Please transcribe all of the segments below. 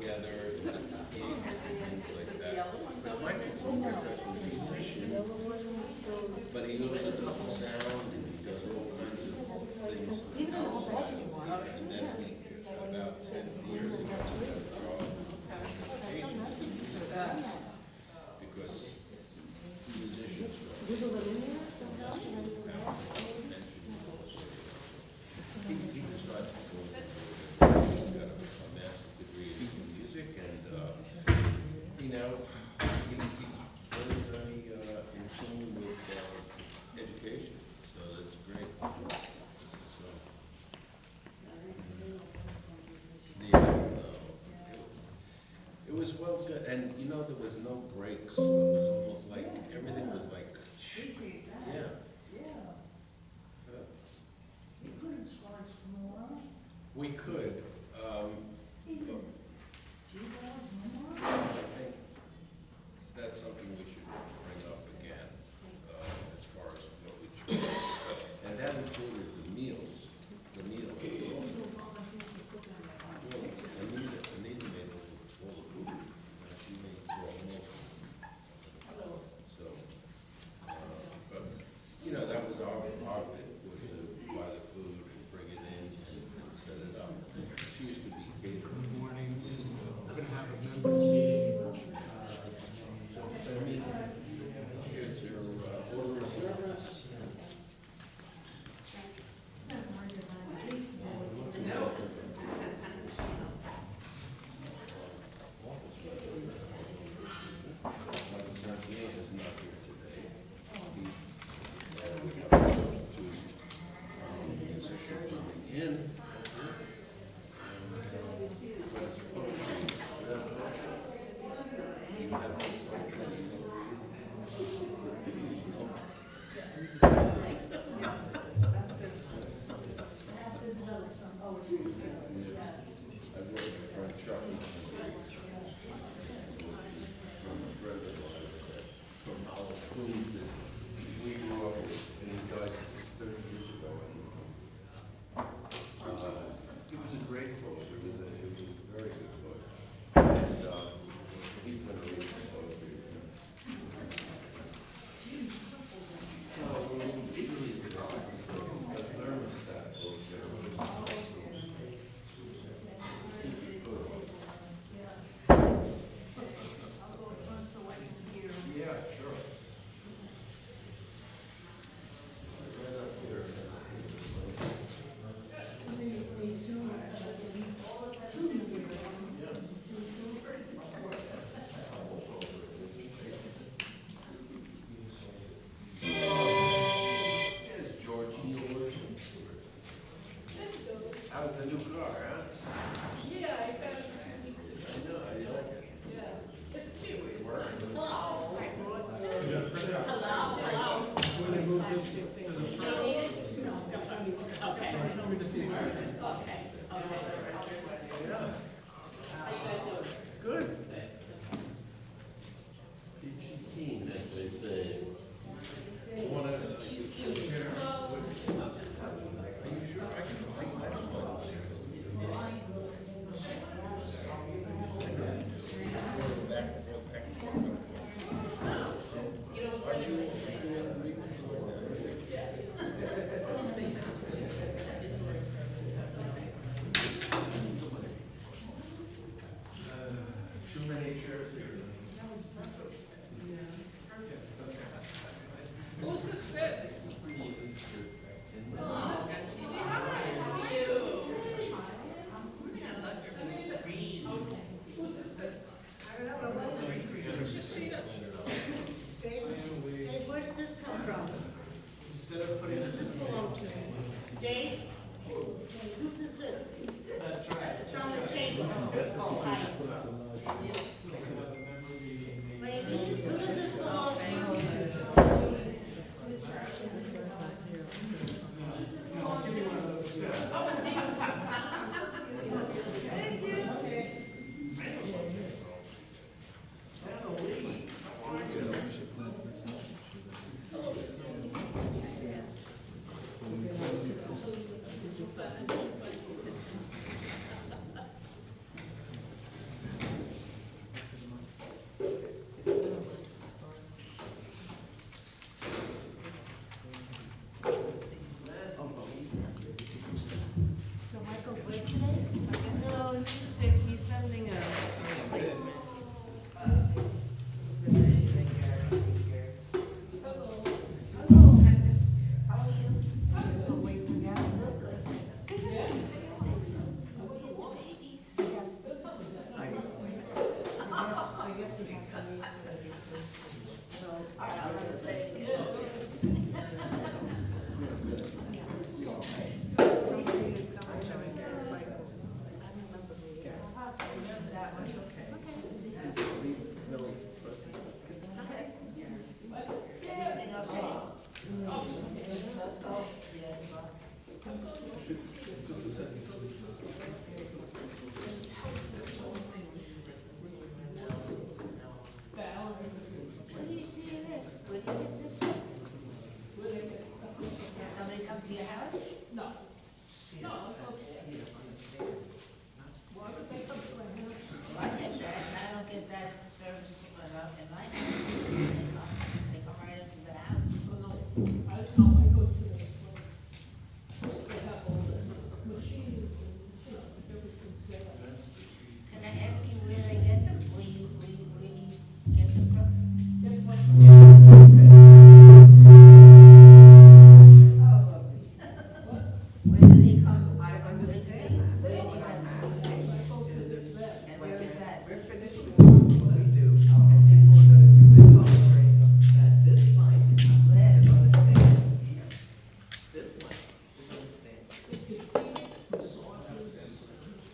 together, and things like that. But Michael's a professional musician, but he also does the sound, and he does all kinds of things outside. And then about 10 years ago, he got a job because musicians he decided to go. He's got a master's degree in music, and you know, he's very in tune with education, so that's great. So, it was well good, and you know, there was no breaks. It was almost like everything was like, yeah. We could, but I think that's something we should bring up again, as far as what we charge. And that included the meals, Anita made all the food, and she made all most. So, but, you know, that was our part of it, was to buy the food and bring it in and set it up. She used to be caterer. Good morning. We're going to have a members meeting. Here's your order of service. Is not here today. We have two musicians coming in. How's the new car, huh? Yeah, I got it. I know, I like it. Yeah, it's cute. It works. Hello. You got to print it out. Hello. When they move this to the front. Okay. I don't mean to see it. Okay. Yeah. How you guys doing? Good. Peachy keen, as they say. You wanna? Are you sure? I can take that one. Are you? Sure.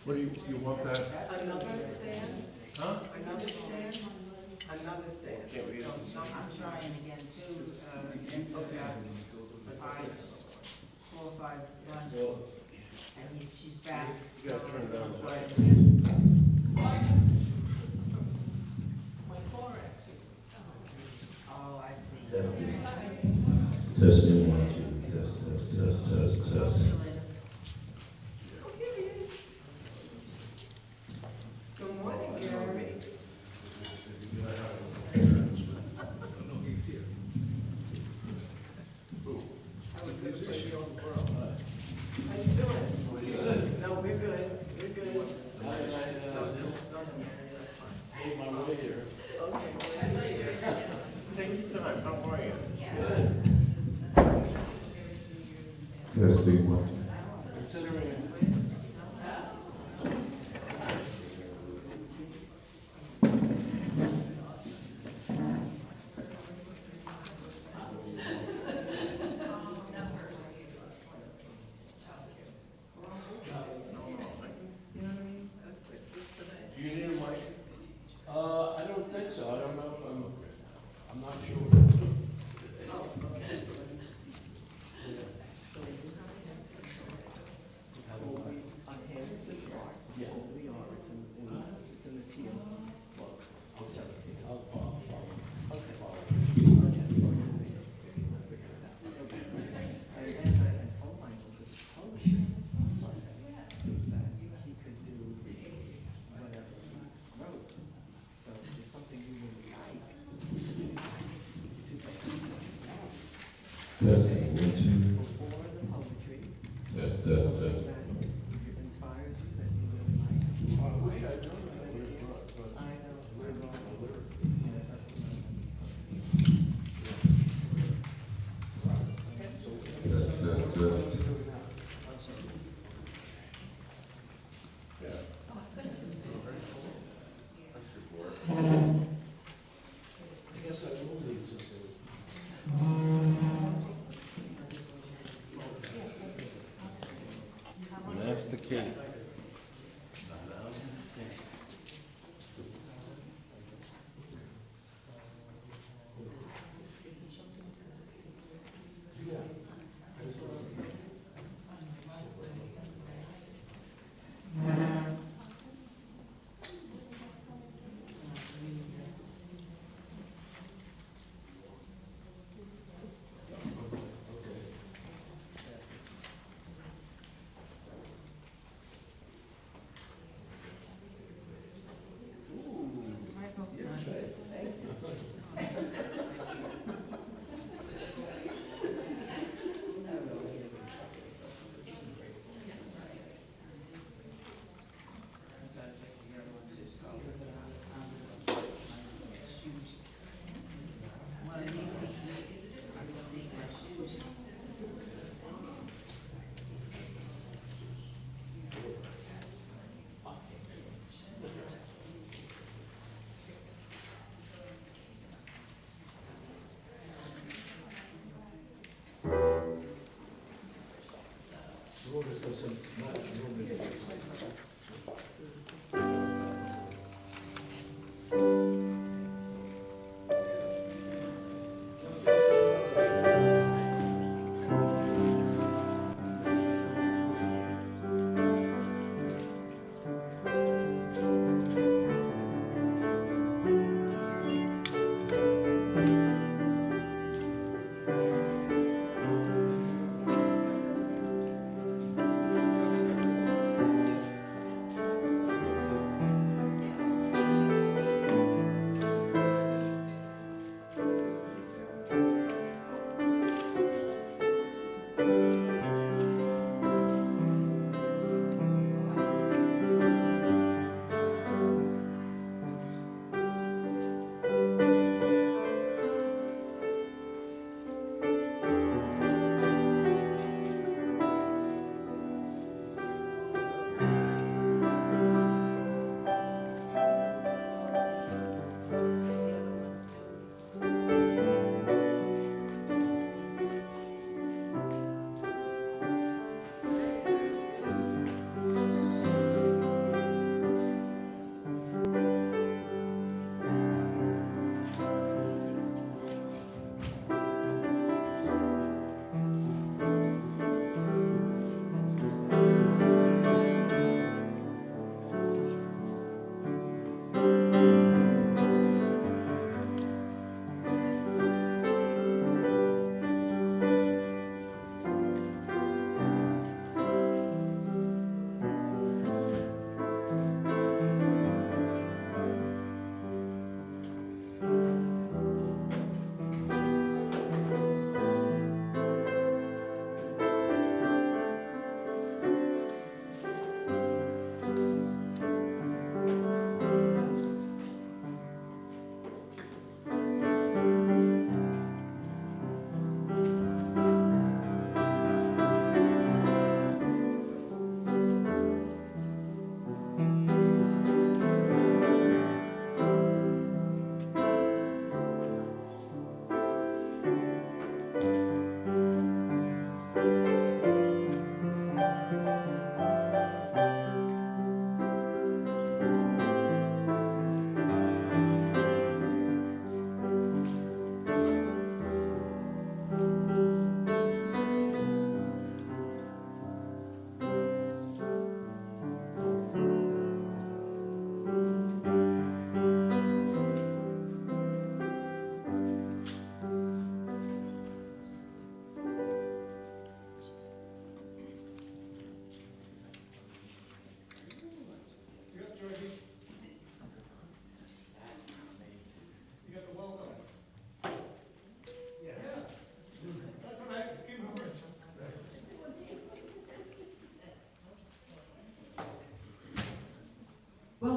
What do you want that? Another stand, Huh? another stand, another stand. Can't read it. I'm trying again too, Okay. five, 4 or 5 months, Well, and she's back. you gotta turn it down. So, try it again. Oh, I see. Testing 1, 2, test. Talk to you later. Oh, here he is. Good morning, Gary. That was good for you. How you doing? No, we're good, we're good. Made my way here. Okay, glad to hear. Take your time, how are you? Testing 1. Considering. You know what I mean? That's it, just today. Do you need a mic? I don't think so, I don't know if I'm not sure. Oh, okay, so let me just. So we do have a hand to start. On hand to start. Yeah. We are, it's in the teal. Well, I'll show it to you. I'll follow. Okay. Okay. And then I told Michael this poetry Sunday, that he could do whatever he wrote. So if it's something you would like to Testing 1, before the poetry, 2, test. something that inspires you, that you really like. I wish I'd known that, but I know. we're not aware. Yeah, that's Test. Yeah. That's good work. I guess I will need something. And that's the key.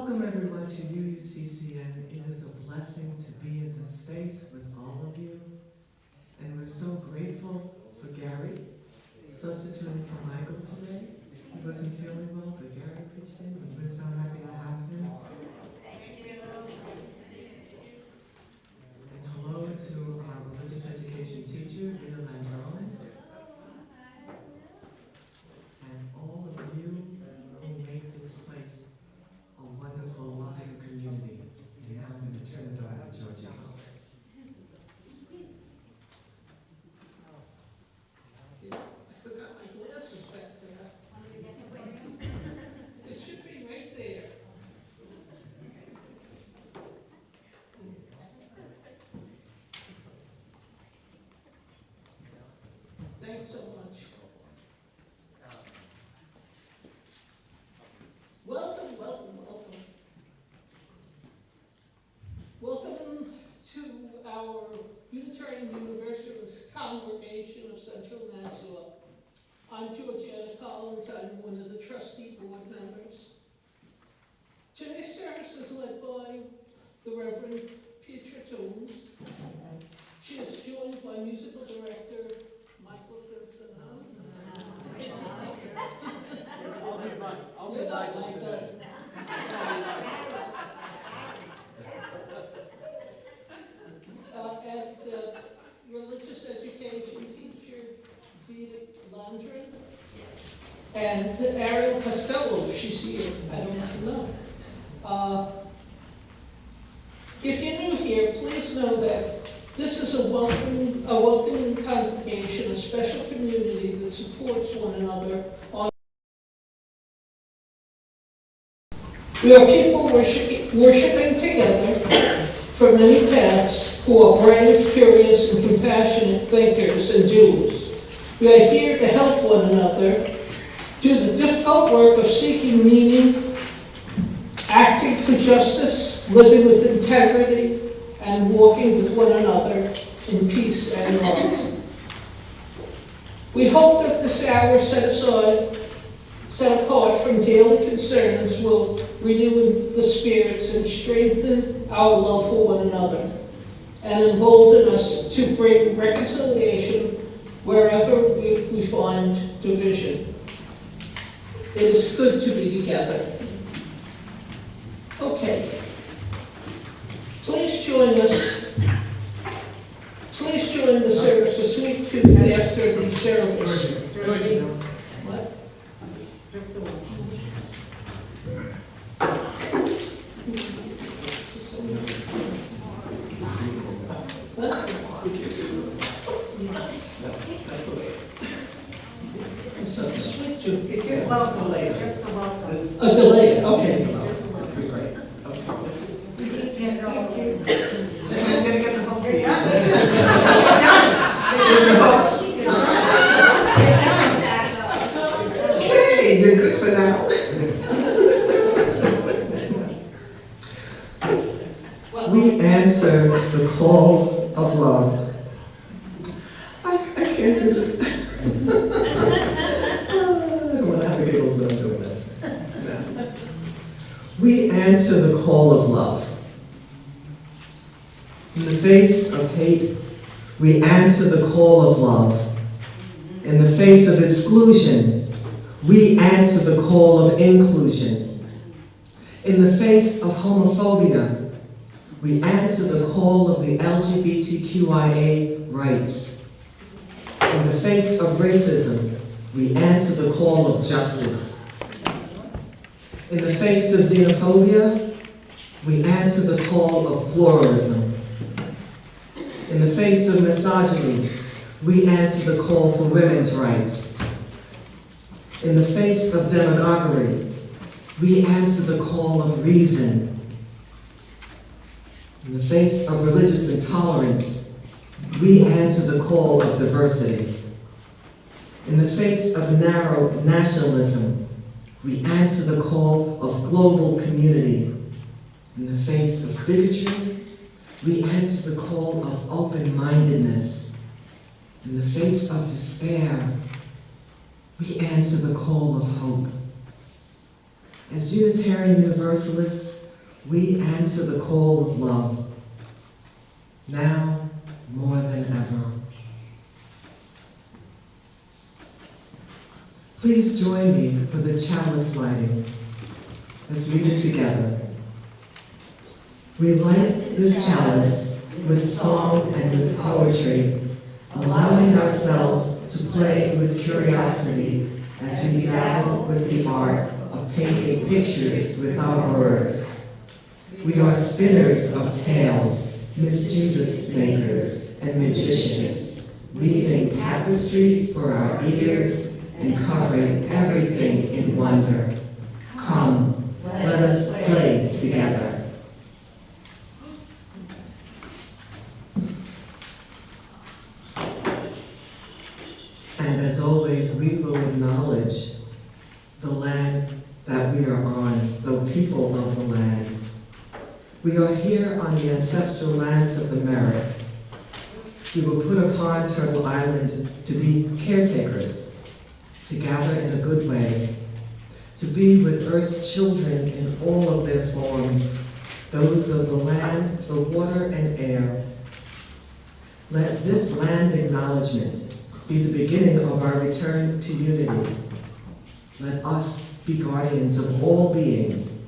Welcome everyone to UUCCN. It is a blessing to be in this space with all of you. And we're so grateful for Gary substituting for Michael today. He wasn't feeling well, but Gary pitched in, and we're so happy to have him. And hello to our religious education teacher, Rita Landron. And all of you who make this place a wonderful, loving community. And now I'm going to turn it over to Georgia Collins. I forgot my glasses back there. It should be right there. Thanks so much. Welcome, welcome, welcome. Welcome to our Unitarian Universalist Congregation of Central Nassau. I'm Georgiana Collins. I'm one of the trustee board members. Today's service is led by the Reverend Petra Toombs. She is joined by musical director Michael Simpson. I'll be Michael today. And religious education teacher Vita Landron. And Ariel Costello, she's here, I don't know. If you're new here, please know that this is a welcoming congregation, a special community that supports one another. We are people worshiping together from many paths who are brave, curious, and compassionate thinkers and doers. We are here to help one another do the difficult work of seeking meaning, acting for justice, living with integrity, and walking with one another in peace and love. We hope that this hour set apart from daily concerns will renew the spirits and strengthen our love for one another, and embolden us to bring reconciliation wherever we find division. It is good to be together. Okay. Please join the service to sweet tooth after the service. What? It's just a sweet tooth. It's just welcome later. Just a welcome. A delay, okay. Great. Okay. I'm going to get the whole piece. Okay, you're good for now. We answer the call of love. I can't do this. I don't want to have the giggles when I'm doing this. No. We answer the call of love. In the face of hate, we answer the call of love. In the face of exclusion, we answer the call of inclusion. In the face of homophobia, we answer the call of the LGBTQIA rights. In the face of racism, we answer the call of justice. In the face of xenophobia, we answer the call of pluralism. In the face of misogyny, we answer the call for women's rights. In the face of demagoguery, we answer the call of reason. In the face of religious intolerance, we answer the call of diversity. In the face of narrow nationalism, we answer the call of global community. In the face of bigotry, we answer the call of open-mindedness. In the face of despair, we answer the call of hope. As Unitarian Universalists, we answer the call of love, now more than ever. Please join me for the chalice lighting. Let's read it together. We light this chalice with song and with poetry, allowing ourselves to play with curiosity as we dabble with the art of painting pictures without words. We are spinners of tales, mischievous makers, and magicians, weaving tapestries for our ears and covering everything in wonder. Come, let us play together. And as always, we will acknowledge the land that we are on, the people of the land. We are here on the ancestral lands of the Merrick. We were put upon Turtle Island to be caretakers, to gather in a good way, to be with Earth's children in all of their forms, those of the land, the water, and air. Let this land acknowledgement be the beginning of our return to unity. Let us be guardians of all beings,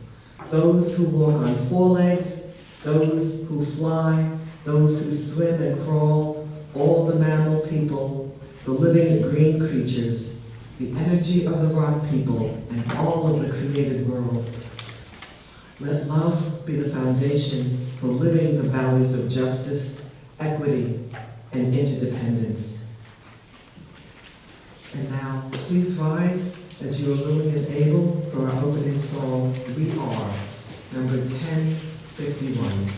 those who walk on four legs, those who fly, those who swim and crawl, all the mammal people, the living green creatures, the energy of the rock people, and all of the created world. Let love be the foundation for living the values of justice, equity, and interdependence. And now, please rise as you are willing and able for our opening song, We Are, number 1051.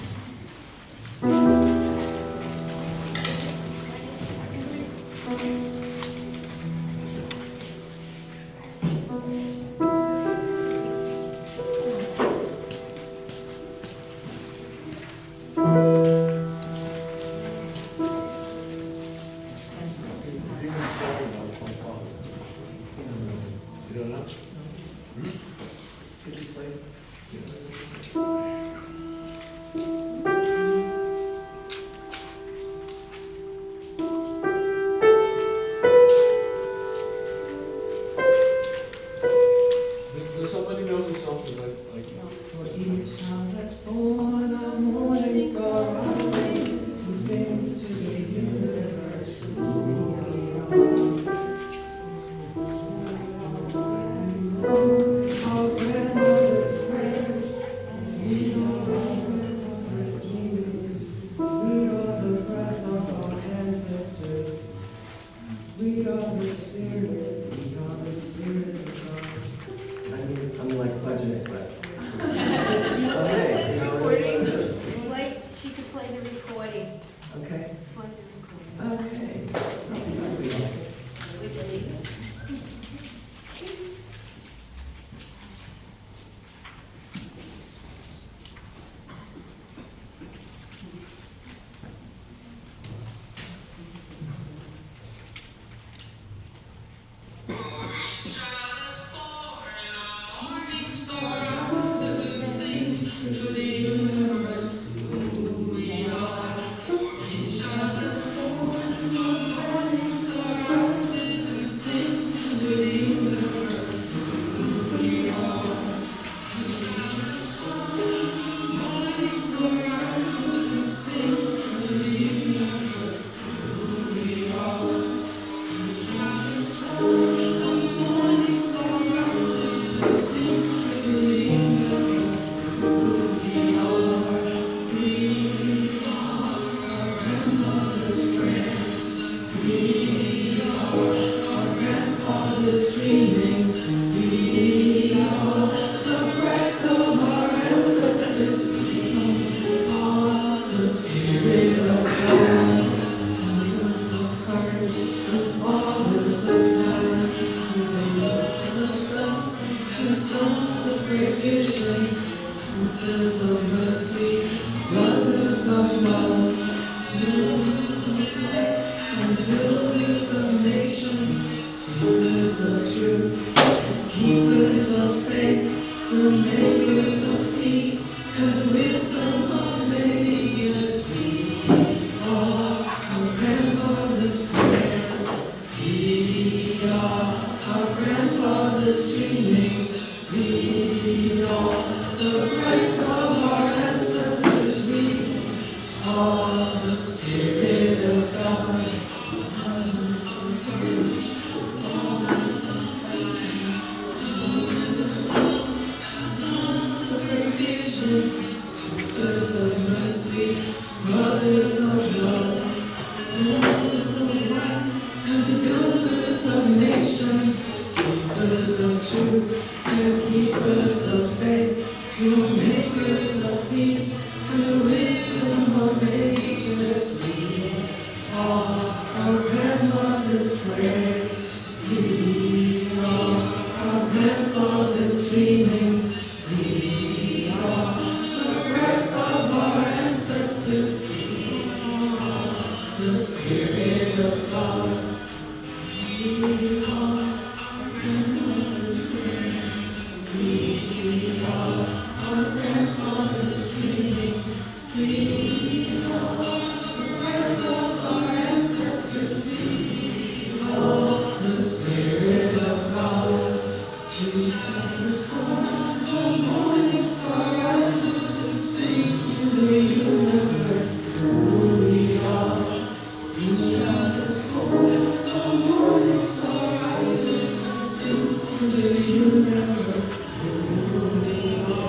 Does somebody know the song? 'Cause I For each child that's born, a morning star rises and sings to the universe who we are. Our grandmother's prayers, we are our grandmother's dreams. We are the breath of our ancestors. We are the spirit, we are the spirit of God. I'm like budgeting it, but. Okay, you know what I'm saying? Like, she could play the recording. Okay, Play the recording. okay. I'll be back. We believe it. Keepers of faith, the makers of peace, and sisters of mercy, brothers of love, mothers of life, and the builders of nations, seekers of truth, and keepers of faith, the makers of peace, and the wisdom of ages. We are our grandmother's prayers. We are our grandfather's dreamings. We are the breath of our ancestors. We are the Spirit of God. We are our grandmother's prayers. We are our grandfather's dreamings. We are the breath of our ancestors. We are the Spirit of God. This child is born, the morning star rises and sings to the universe who we are. This child is born, the morning star rises and sings to the universe who we are.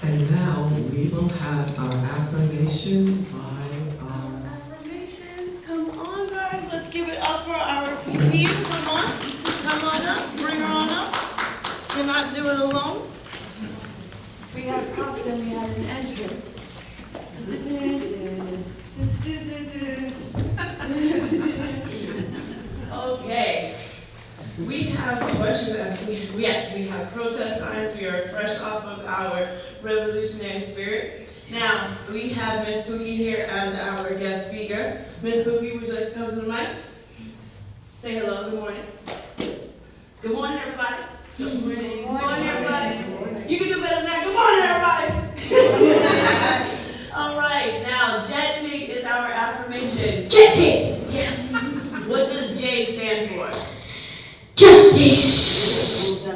And now we will have our affirmation by Affirmations, come on guys, let's give it up for our PTU, come on up, bring her on up. Cannot do it alone. We have props and we have an entrance. Okay, we have a bunch of, yes, we have protest signs, we are fresh off of our revolutionary spirit. Now, we have Ms. Pookie here as our guest speaker. Ms. Pookie, would you like to come to the mic? Say hello, good morning. Good morning, everybody. Good morning. Good morning, everybody. You can do better than that. Good morning, everybody. All right, now, Jet Pig is our affirmation. Jet Pig! Yes. What does J stand for? Justice.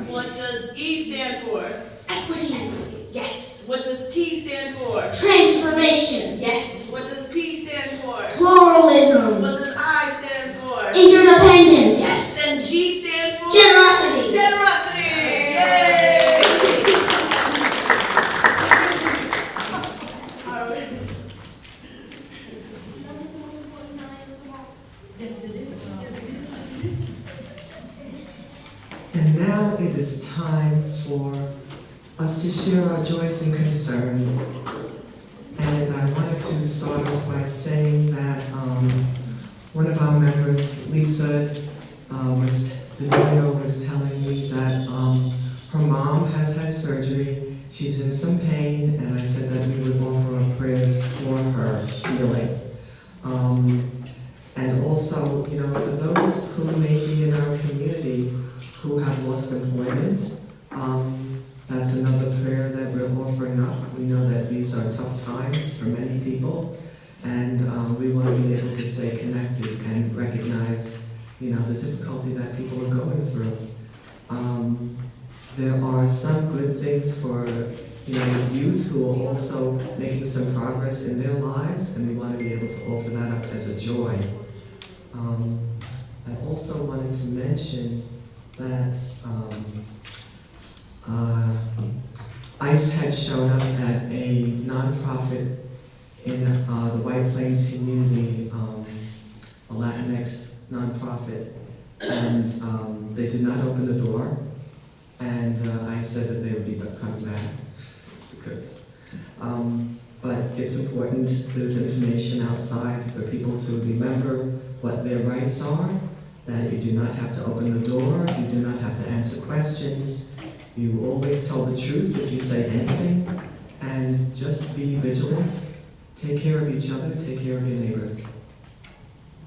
What does E stand for? Equity. Yes. What does T stand for? Transformation. Yes. What does P stand for? Pluralism. What does I stand for? Interdependence. Yes. And G stands for? Generosity. Generosity. Yay! All right. And now it is time for us to share our joys and concerns. And I wanted to start off by saying that one of our members, Lisa Danilo, was telling me that her mom has had surgery. She's in some pain, and I said that we would offer our prayers for her healing. And also, you know, for those who may be in our community who have lost employment, that's another prayer that we're offering up. We know that these are tough times for many people, and we want to be able to stay connected and recognize, you know, the difficulty that people are going through. There are some good things for, you know, youth who are also making some progress in their lives, and we want to be able to offer that up as a joy. I also wanted to mention that ICE had shown up at a nonprofit in the White Plains community, a Latinx nonprofit, and they did not open the door. And I said that they would be coming back because, but it's important. There's information outside for people to remember what their rights are, that you do not have to open the door, you do not have to answer questions, you always tell the truth if you say anything, and just be vigilant, take care of each other, take care of your neighbors.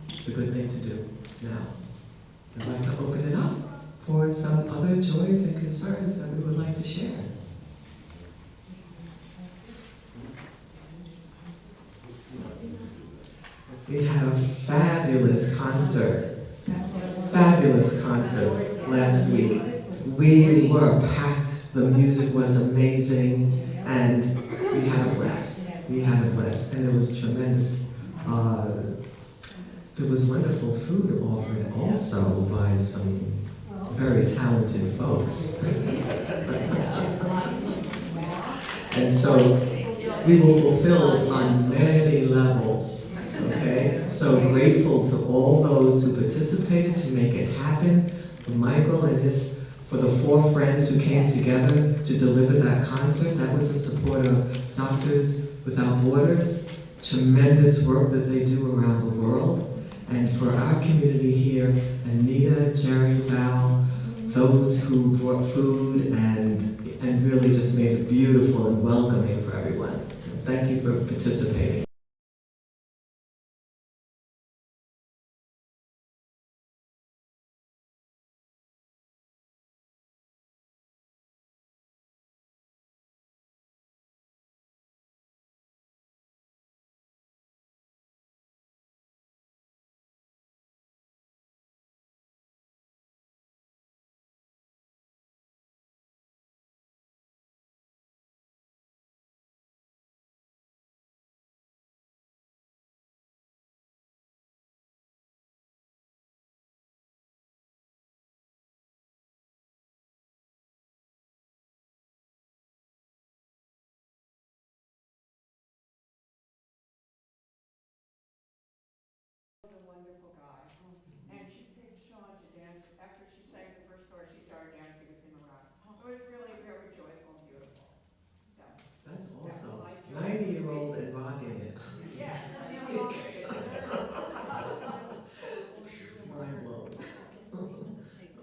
It's a good thing to do. Now, I'd like to open it up for some other joys and concerns that we would like to share. We had a fabulous concert last week. We were packed, the music was amazing, and we had a blast. We had a blast, and there was tremendous, there was wonderful food offered also by some very talented folks. And so we were fulfilled on many levels, okay? So grateful to all those who participated to make it happen, for Michael and for the 4 friends who came together to deliver that concert. That was in support of Doctors Without Borders. Tremendous work that they do around the world. And for our community here, Anita, Jerry, Val, those who brought food and really just made it beautiful and welcoming for everyone. Thank you for participating. A wonderful guy. And she picked Sean to dance. After she sang the first chorus, she started dancing with him around. It was really very joyful and beautiful. So, That's that's awesome. my joy. 90-year-old and rocking it. Yeah, and we all did. Mind blown.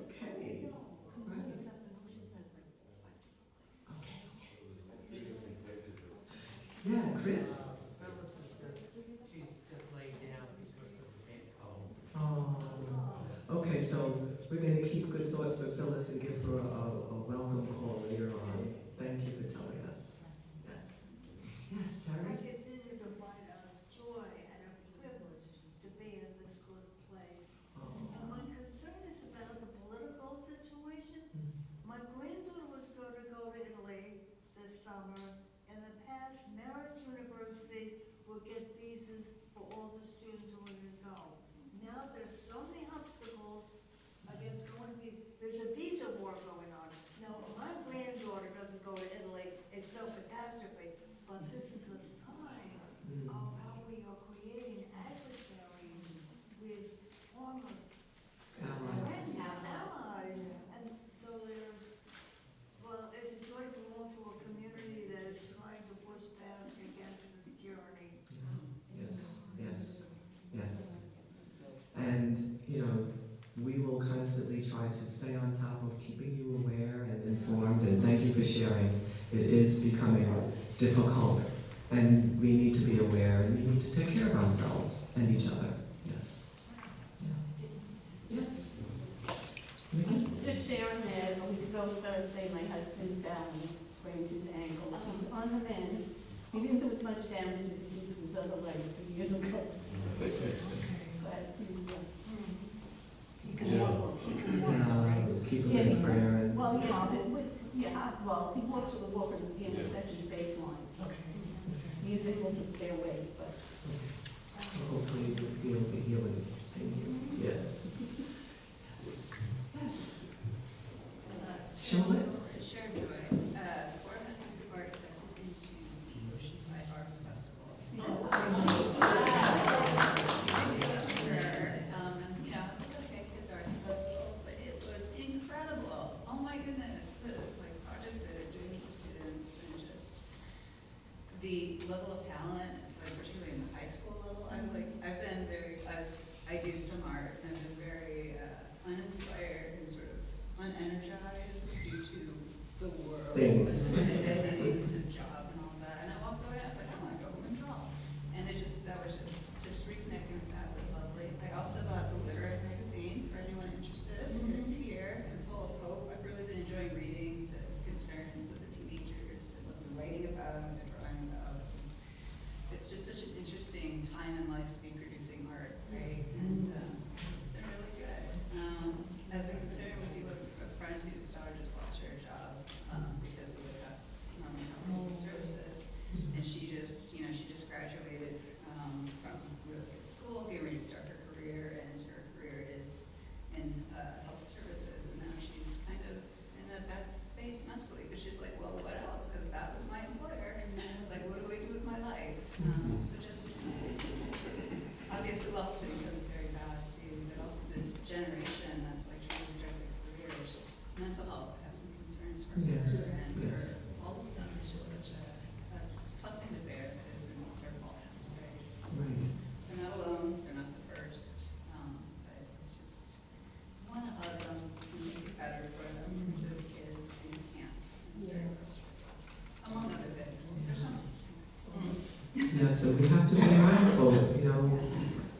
Okay. Right. Yeah, Chris? Phyllis is she's just laid down because of the head cold. Oh, okay, so we're going to keep good thoughts for Phyllis and give her a welcome call later on. Thank you for telling us. Yes. Yes, I Terry? continue to find a joy and a privilege to be in this good place. Oh. And my concern is about the political situation. My granddaughter was going to go to Italy this summer. In the past, Marist University would get visas for all the students who wanted to go. Now there's so many obstacles against going to there's a visa war going on. Now, if my granddaughter doesn't go to Italy, it's no catastrophe. But this is a sign of how we are creating adversaries with former Allies. allies. And so it's a joy to belong to a community that is trying to push back against this tyranny. Yes, yes, yes. And, we will constantly try to stay on top of keeping you aware and informed, and thank you for sharing. It is becoming difficult, and we need to be aware, and we need to take care of ourselves and each other. Yes. Yeah. Yes. Nikki? Just sharing that a week ago Thursday, my husband sprained his ankle. He's on the mend. He didn't do as much damage as he did with his other leg 2 years ago. But Keep him in prayer and. well, he walks with a walker, that's his baseline. He is able to stay awake, but. Hopefully he'll be healing. Thank you. Yes. Yes. Charlotte? Sharon Joy, 400 Music Art accepted into the Oceanside Arts Festival. Okay, Kids Arts Festival, but it was incredible. Oh my goodness, the projects that are doing for students and just the level of talent, particularly in the high school level. I do some art, and I've been very uninspired and sort of unenergized due to the world. Things. And it's a job and all that. And I walked away, I was like, I want to go home and draw. And that was just reconnecting with that was lovely. I also bought the Literate magazine for anyone interested. It's here and full of hope. I've really been enjoying reading the concerns of the teenagers and what they're writing about and what they're drawing about. It's just such an interesting time in life to be producing art, right? And it's been really good. As a concern with you, a friend whose daughter Yes, And yes. for all of them, it's just such a tough thing to bear, because it's their fault, right? Right. They're not alone, they're not the first, but it's just, you want to hug them, and make it better for them, for the kids, and you can't. It's very frustrating. Among other things, there's some. Yeah, so we have to be mindful,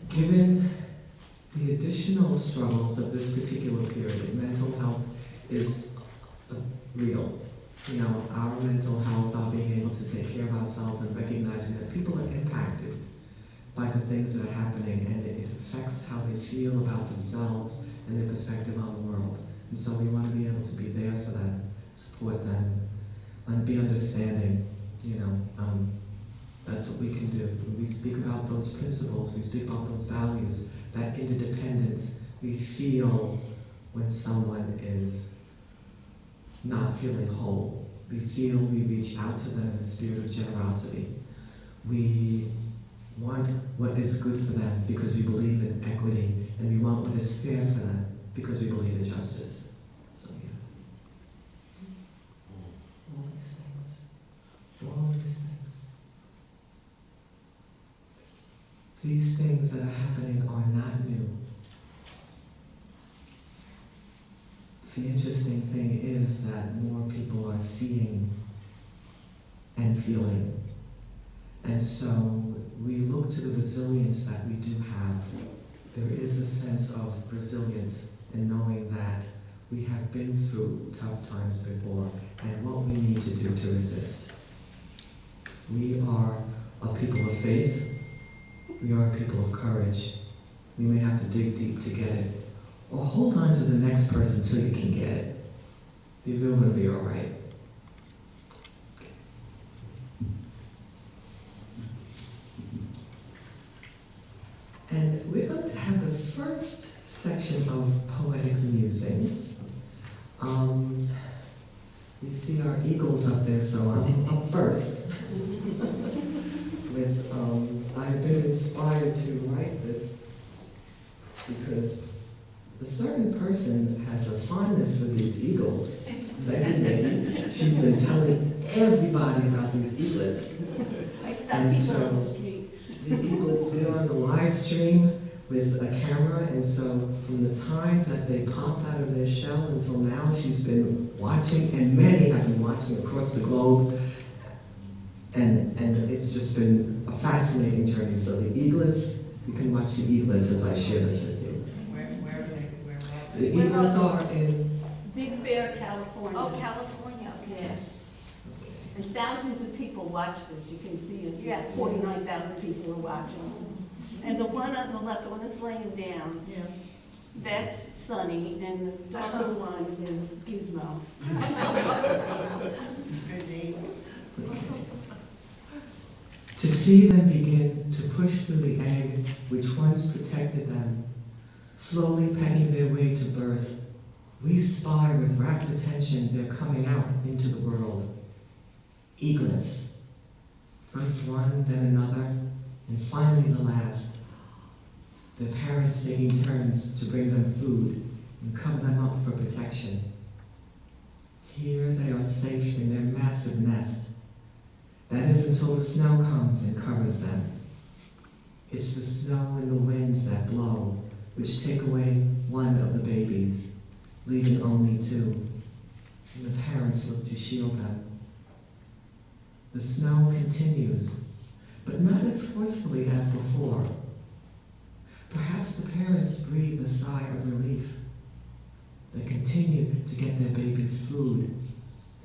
given the additional struggles of this particular period. Mental health is real. Our mental health, our being able to take care of ourselves and recognizing that people are impacted by the things that are happening, and it affects how they feel about themselves and their perspective on the world. And so we want to be able to be there for them, support them, and be understanding. That's what we can do. When we speak about those principles, we speak about those values, that interdependence we feel when someone is not feeling whole. We feel we reach out to them in a spirit of generosity. We want what is good for them because we believe in equity, and we want what is fair for them because we believe in justice. So yeah. All these things. All these things. These things that are happening are not new. The interesting thing is that more people are seeing and feeling. And so we look to the resilience that we do have. There is a sense of resilience in knowing that we have been through tough times before and what we need to do to resist. We are a people of faith. We are a people of courage. We may have to dig deep to get it, or hold on to the next person till you can get it. You're going to be all right. And we're going to have the first section of poetic musings. You see our eagles up there, so I'm up first. I've been inspired to write this because a certain person has a fondness for these eagles. Maybe she's been telling everybody about these eaglets. I stop And people so on the street. the eaglets, they're on the live stream with a camera, and so from the time that they popped out of their shell until now, she's been watching, and many have been watching across the globe. And it's just been a fascinating journey. So the eaglets, you can watch the eaglets as I share this with you. Where are they? The eaglets are in... Big Bear, California. Oh, California. Yes. And thousands of people watch this. You can see it. 49,000 people are watching. And the one on the left, the one that's laying down, that's Sunny, and the darker one is Gizmo. To see them begin to push through the egg which once protected them, slowly pecking their way to birth, we spy with rapt attention their coming out into the world. Eaglets. First one, then another, and finally the last. Their parents taking turns to bring them food and cover them up for protection. Here they are safe in their massive nest. That is until the snow comes and covers them. It's the snow and the winds that blow, which take away one of the babies, leaving only two. And the parents look to shield them. The snow continues, but not as forcefully as before. Perhaps the parents breathe a sigh of relief. They continue to get their babies food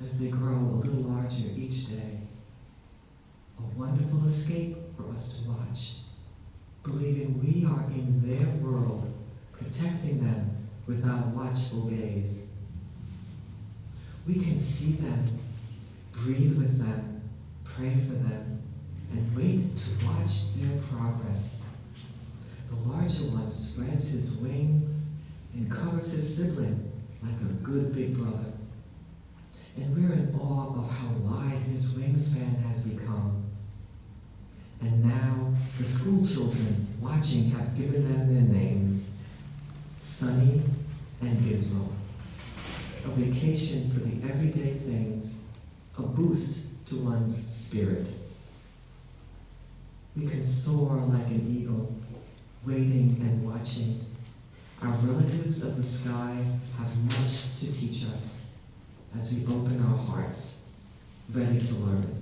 as they grow a little larger each day. A wonderful escape for us to watch, believing we are in their world, protecting them with our watchful gaze. We can see them, breathe with them, pray for them, and wait to watch their progress. The larger one spreads his wings and covers his sibling like a good big brother. And we're in awe of how wide his wingspan has become. And now the school children watching have given them their names, Sunny and Gizmo. a vacation for the everyday things, a boost to one's spirit. We can soar like an eagle, waiting and watching. Our relatives of the sky have much to teach us as we open our hearts, ready to learn.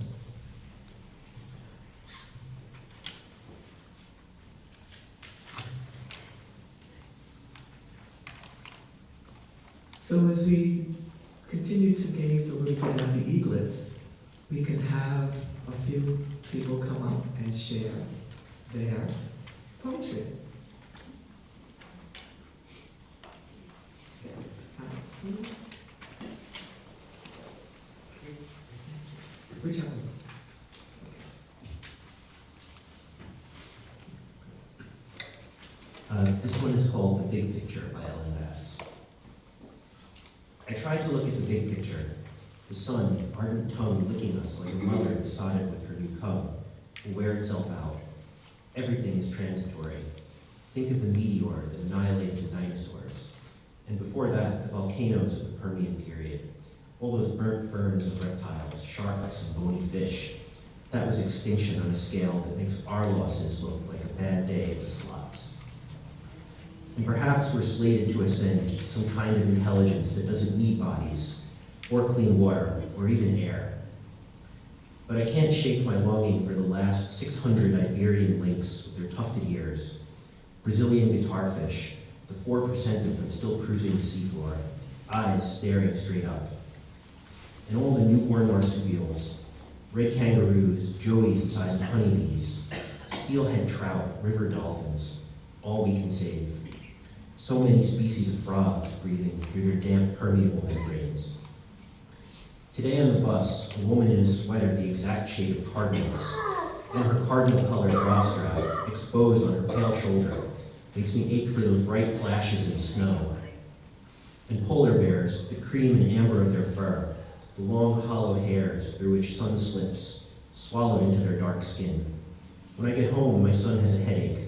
So as we continue to gaze a little bit at the eaglets, we can have a few people come up and share their poetry. Whichever. This one is called The Big Picture by Ellen Bass. I tried to look at the big picture, the sun, ardent tongue licking us like a mother beside with her new cub, will wear itself out. Everything is transitory. Think of the meteor that annihilated the dinosaurs. And before that, the volcanoes of the Permian period. All those burnt ferns of reptiles, sharks, and bony fish. That was extinction on a scale that makes our losses look like a bad day at the slots. And perhaps we're slated to ascend to some kind of intelligence that doesn't need bodies, or clean water, or even air. But I can't shake my longing for the last 600 Iberian lynx with their tufted ears, Brazilian guitarfish, the 4% of them still cruising the seafloor, eyes staring straight up. And all the newborn marsupials, red kangaroos, joeys the size of honeybees, steelhead trout, river dolphins, all we can save. So many species of frogs breathing through their damp permeable membranes. Today on the bus, a woman in a sweater the exact shade of cardinals, and her cardinal-colored bra strap exposed on her pale shoulder, makes me ache for those bright flashes in the snow. And polar bears, the cream and amber of their fur, the long, hollow hairs through which sun slips, swallowed into their dark skin. When I get home, my son has a headache,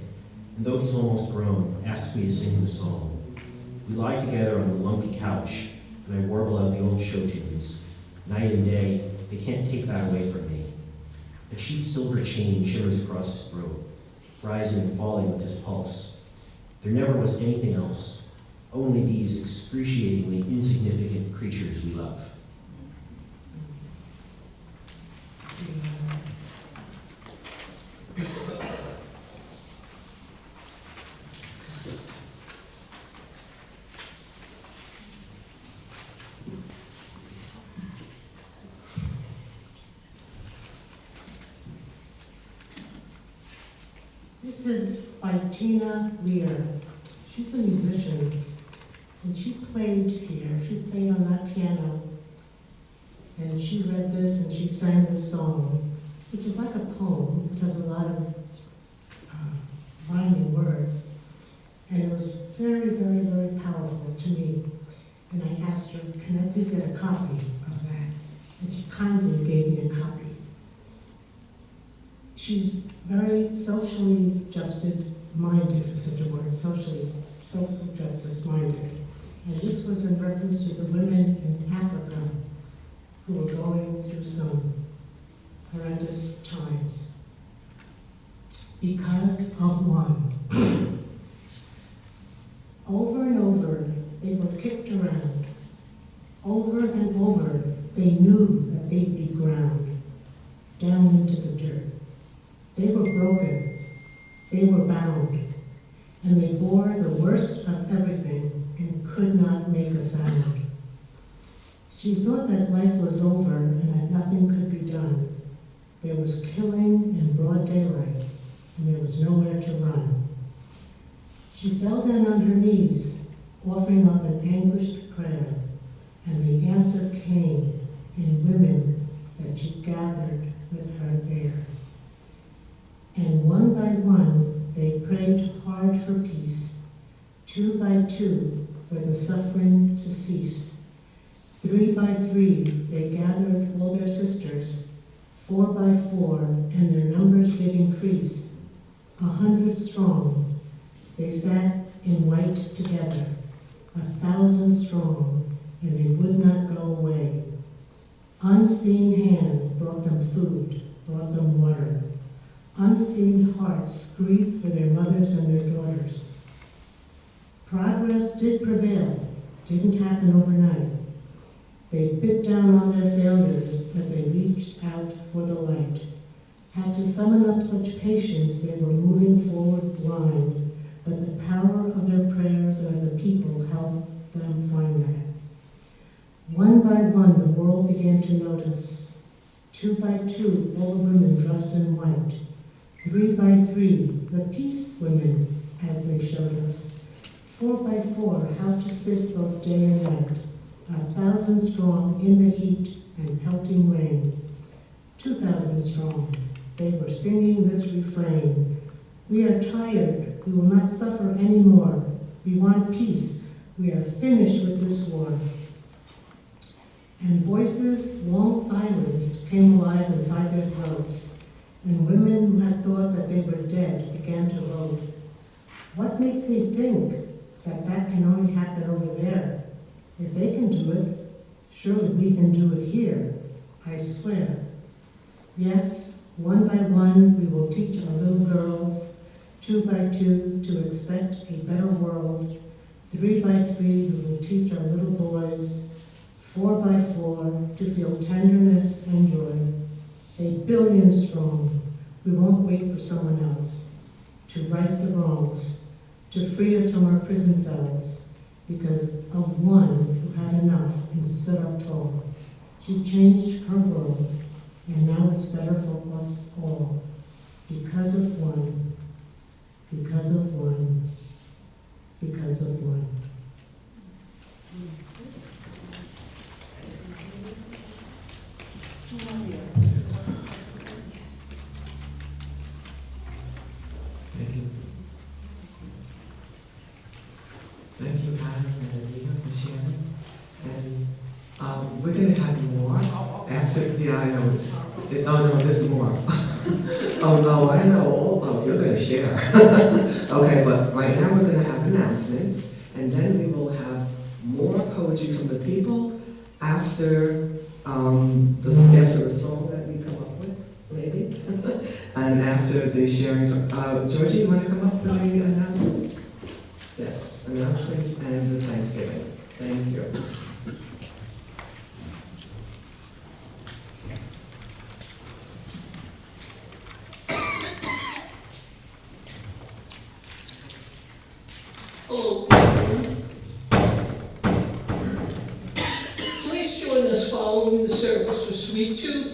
and though he's almost grown, asks me to sing him a song. We lie together on the lumpy couch, and I warble out the old show tunes. Night and day, they can't take that away from me. A cheap silver chain shimmers across his throat, rising and falling with his pulse. There never was anything else, only these excruciatingly insignificant creatures we love. This is by Tina Lear. She's a musician, and she played here. She played on that piano, and she read this and she sang this song, which is like a poem. It has a lot of rhyming words, and it was very, very, very powerful to me. And I asked her, can I please get a copy of that? And she kindly gave me a copy. She's very socially minded, is such a word, social justice minded. And this was in reference to the women in Africa who were going through some horrendous times. Because of one. Over and over, they were kicked around. Over and over, they knew that they'd be ground down into the dirt. They were broken, they were bound, and they bore the worst of everything and could not make a sound. She thought that life was over and that nothing could be done. There was killing in broad daylight, and there was nowhere to run. She fell down on her knees, offering up an anguished prayer, and the answer came in women that she gathered with her there. And one by one, they prayed hard for peace, 2 by 2 for the suffering to cease. 3 by 3, they gathered all their sisters, 4 by 4, and their numbers did increase. 100 strong, they sat in white together, 1,000 strong, and they would Unseen hands brought them food, brought them water. Unseen hearts grieved for their mothers and their daughters. Progress did prevail, didn't happen overnight. They bit down on their failures as they reached out for the light. Had to summon up such patience they were moving forward blind, but the power of their prayers and of the people helped them find that. One by one, the world began to notice. 2 by 2, all the women dressed in white. 3 by 3, the peace women, as they showed us. 4 by 4, how to sit both day and night. 1,000 strong in the heat and pelting rain. 2,000 strong, they were singing this refrain. We are tired, we will not suffer anymore. We want peace, we are finished with this war. And voices, long silenced, came alive inside their throats. And women who had thought that they were dead began to vote. What makes me think that that can only happen over there? If they can do it, surely we can do it here, I swear. Yes, 1 by 1 we will teach our little girls, 2 by 2 to expect a better world, 3 by 3 we will teach our little boys, 4 by 4 to feel tenderness and joy. 1 billion strong, we won't wait for someone else to right the wrongs, to free us from our prison cells, because of one who had enough and stood up tall. She changed her world, and now it's better for us all. Because of one, because of one, because of one. Thank you. Thank you, Adam and Anita, for sharing. And we're going to have more after. Yeah, I know. Oh no, there's more. Oh no, I know. Oh, you're going to share. Okay, but right now we're going to have announcements, and then we will have more poetry from the people after the song that we come up with, maybe, and after the sharing. Georgie, you want to come up with the announcements? Yes, announcements and the Thanksgiving. Thank you. Hello. Please join us following the service for Sweet Tooth.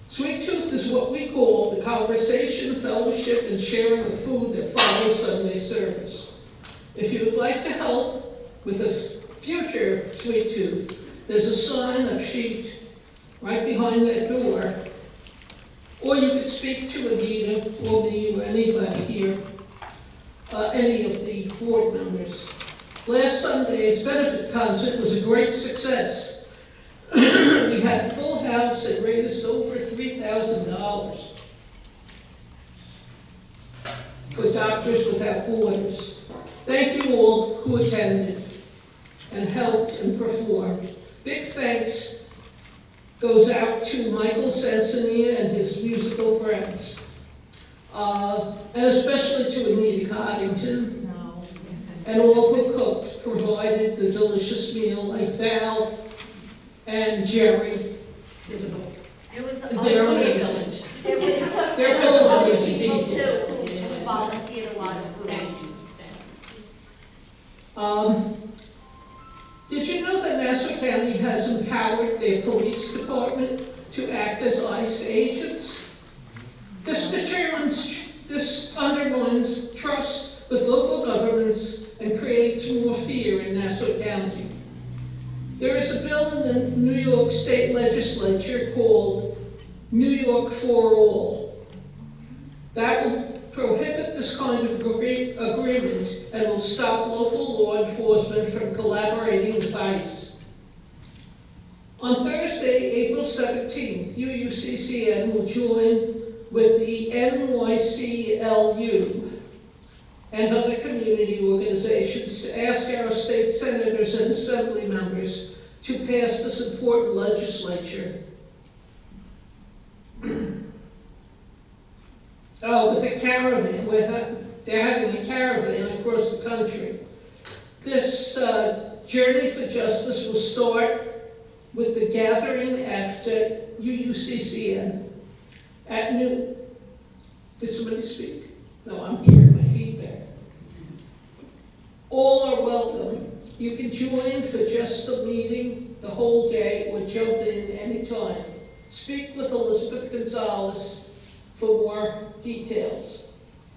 Sweet Tooth is what we call the conversation, fellowship, and sharing of food that follows Sunday service. If you would like to help with a future Sweet Tooth, there's a sign-up sheet right behind that door, or you could speak to Anita or me or anybody here, any of the board members. Last Sunday's benefit concert was a great success. We had a full house and raised over $3,000 for Doctors Without Borders. Thank you all who attended and helped and performed. Big thanks goes out to Michael Sansania and his musical friends. And especially to Anita Coddington and all who cooked, provided the delicious meal, like Val and Jerry. It was They're amazing. amazing. It took They're all other amazing people people. too who volunteered a lot of food. Did you know that Nassau County has empowered their police department to act as ICE agents? This undermines trust with local governments and creates more fear in Nassau County. There is a bill in the New York State Legislature called New York for All that will prohibit this kind of agreement and will stop local law enforcement from collaborating with ICE. On Thursday, April 17th, UUCCN will join with the NYCLU and other community organizations to ask our state senators and assembly members to pass this important legislature. With a caravan, they're having a caravan across the country. This journey for justice will start with the gathering at UUCCN at noon. Did somebody speak? No, I'm hearing my feedback. All are welcome. You can join for just the meeting, the whole day, or jump in anytime. Speak with Elizabeth Gonzalez for more details.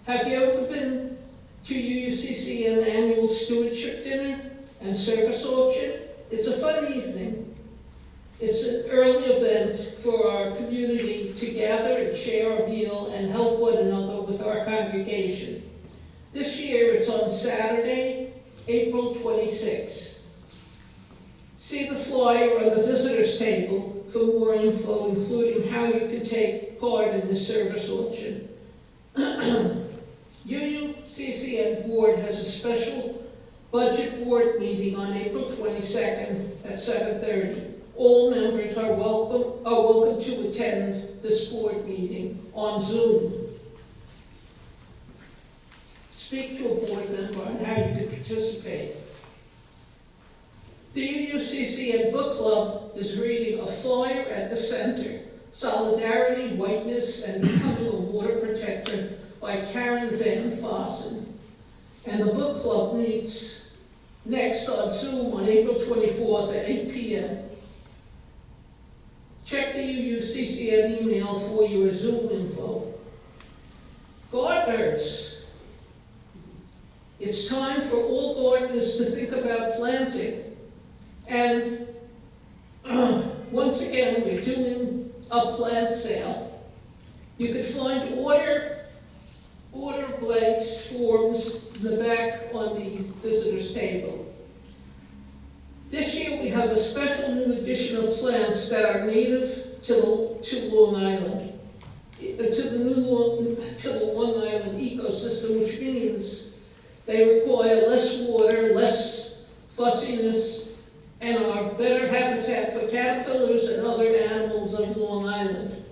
Have you ever been to UUCCN annual stewardship dinner and service auction? It's a fun evening. It's an early event for our community to gather and share a meal and help one another with our congregation. This year it's on Saturday, April 26th. See the flyer on the visitors table for more info, including how you can take part in the service auction. UUCCN board has a special budget board meeting on April 22nd at 7:30. All members are welcome to attend this board meeting on Zoom. Speak to a board member on how you can participate. The UUCCN Book Club is reading A Flyer at the Center, Solidarity, Whiteness, and Becoming a Water Protector by Karen Van Fossen. And the book club meets next on Zoom on April 24th at 8 p.m. Check the UUCCN email for your Zoom info. Gardeners. It's time for all gardeners to think about planting. And once again, we're doing a plant sale. You could find order blanks, forms, in the back on the visitors table. This year we have a special new edition of plants that are native to Long Island, to the Long Island ecosystem, which means they require less water, less fussiness, and are better habitat for caterpillars and other animals of Long Island.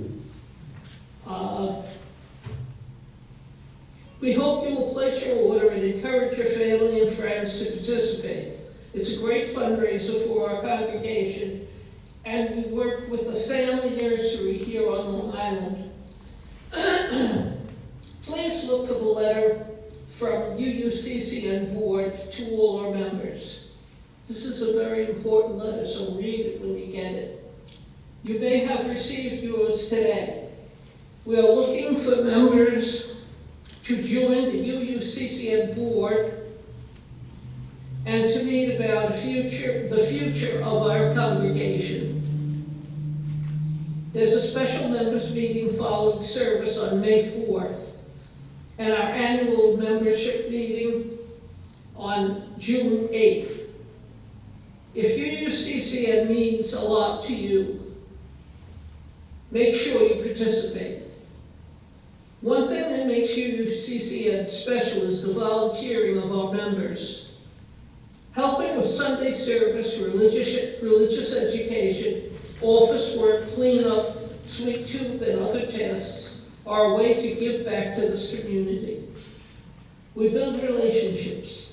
We hope you will place your order and encourage your family and friends to participate. It's a great fundraiser for our congregation, and we work with the family nursery here on Long Island. Please look for the letter from UUCCN board to all our members. This is a very important letter, so read it when you get it. You may have received yours today. We are looking for members to join the UUCCN board and to meet about the future of our congregation. There's a special members meeting following service on May 4th, and our annual membership meeting on June 8th. If UUCCN means a lot to you, make sure you participate. One thing that makes UUCCN special is the volunteering of our members. Helping with Sunday service, religious education, office work, cleanup, sweet tooth, and other tasks are a way to give back to this community. We build relationships,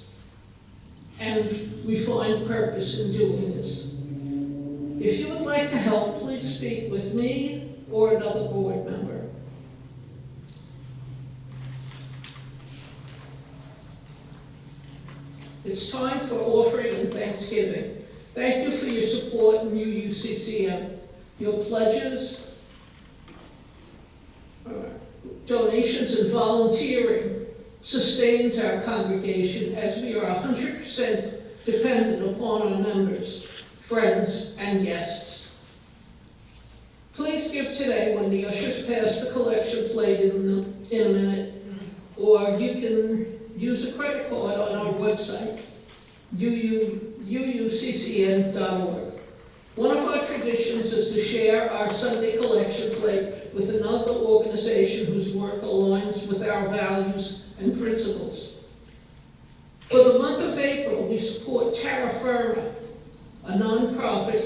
and we find purpose in doing this. If you would like to help, please speak with me or another board member. It's time for offering and Thanksgiving. Thank you for your support in UUCCN. Your pledges, donations, and volunteering sustains our congregation as we are 100% dependent upon our members, friends, and guests. Please give today when the ushers pass the collection plate in a minute, or you can use a credit card on our website, uuccn.org. One of our traditions is to share our Sunday collection plate with another organization whose work aligns with our values and principles. For the month of April, we support Terra Firma, a nonprofit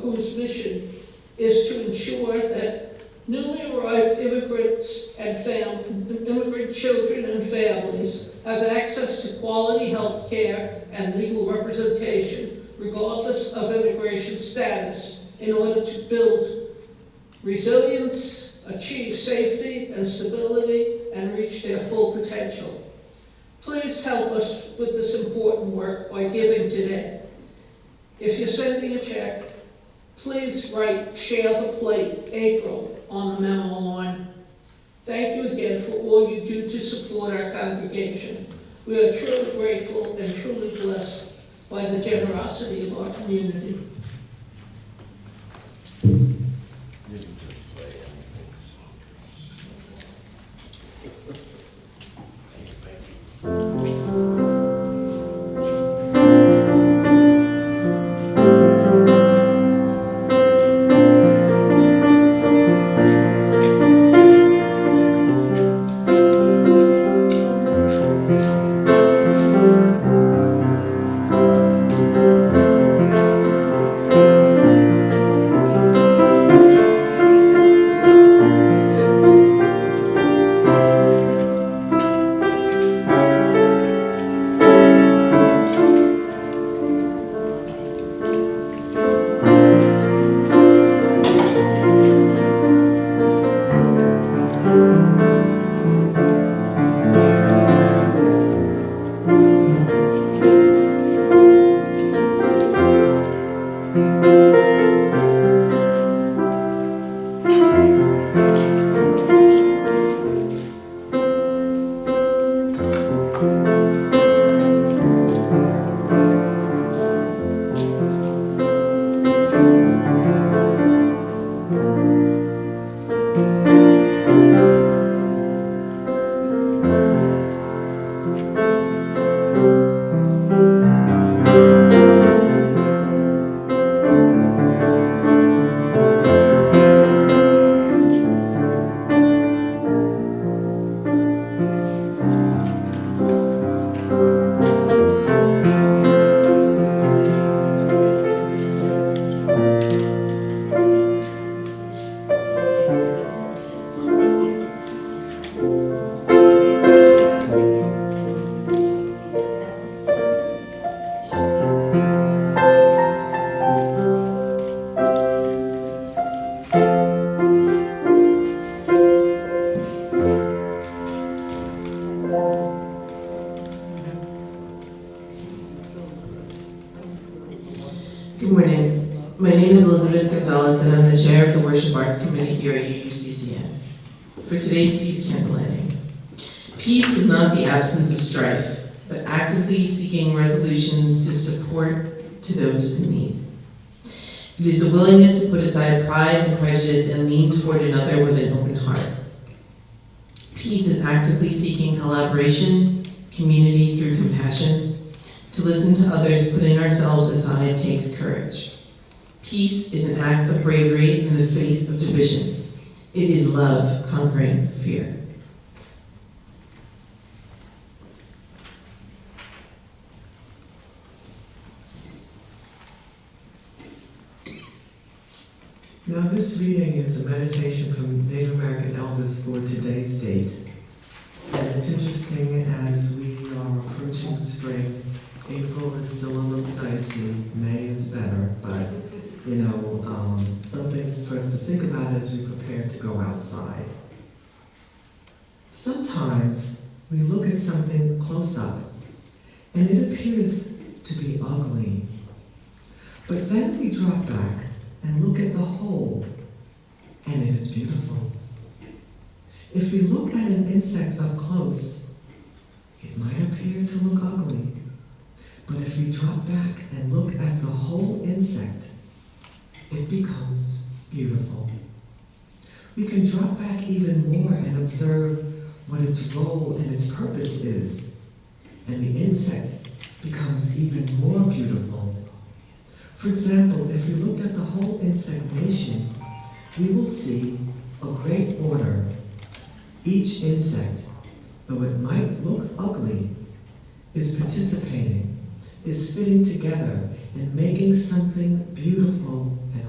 whose mission is to ensure that newly arrived immigrants and immigrant children and families have access to quality health care and legal representation, regardless of immigration status, in order to build resilience, achieve safety and stability, and reach their full potential. Please help us with this important work by giving today. If you're sending a check, please write Share the Plate, April, on the memo line. Thank you again for all you do to support our congregation. We are truly grateful and truly blessed by the generosity of our community. Good morning. My name is Elizabeth Gonzalez, and I'm the chair of the Worship Arts Committee here at UUCCN. For today's Peace Candle Lighting, peace is not the absence of strife, but actively seeking resolutions to support to those in need. It is the willingness to put aside pride and prejudice and lean toward another with an open heart. Peace is actively seeking collaboration, community through compassion. To listen to others, putting ourselves aside takes courage. Peace is an act of bravery in the face of division. It is love conquering fear. Now this reading is a meditation from Native American elders for today's date. And it's interesting as we are approaching spring. April is still a little dicey, May is better, but some things for us to think about as we prepare to go outside. Sometimes we look at something close up and it appears to be ugly. But then we drop back and look at the whole and it is beautiful. If we look at an insect up close, it might appear to look ugly. But if we drop back and look at the whole insect, it becomes beautiful. We can drop back even more and observe what its role and its purpose is, and the insect becomes even more beautiful. For example, if we looked at the whole insect nation, we will see a great order. Each insect, though it might look ugly, is participating, is fitting together and making something beautiful and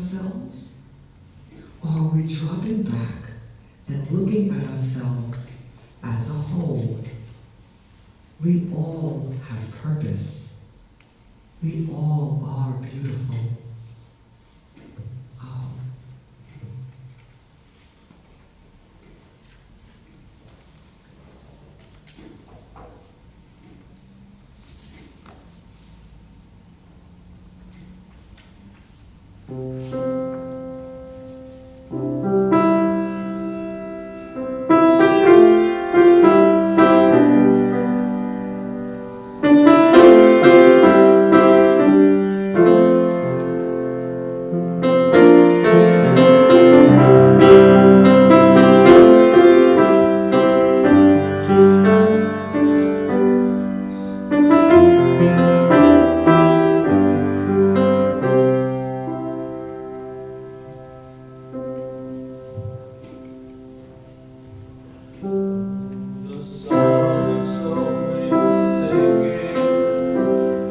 ourselves? Or are we dropping back and looking at ourselves as a whole? We all have purpose. We all are beautiful. Oh. The sun is slowly sinking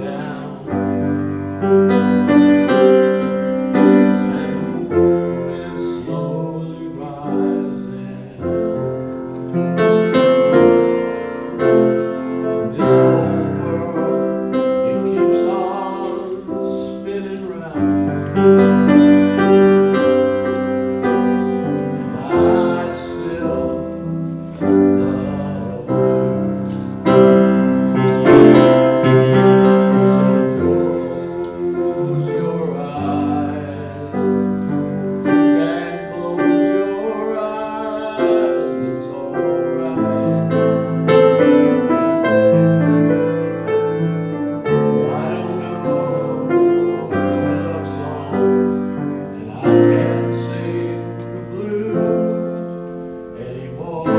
down, and the moon is slowly rising. And this whole world, it keeps on spinning round, and I still love you. So close your eyes. You can close your eyes. It's alright. I don't know your love song, and I can't sing the blues anymore.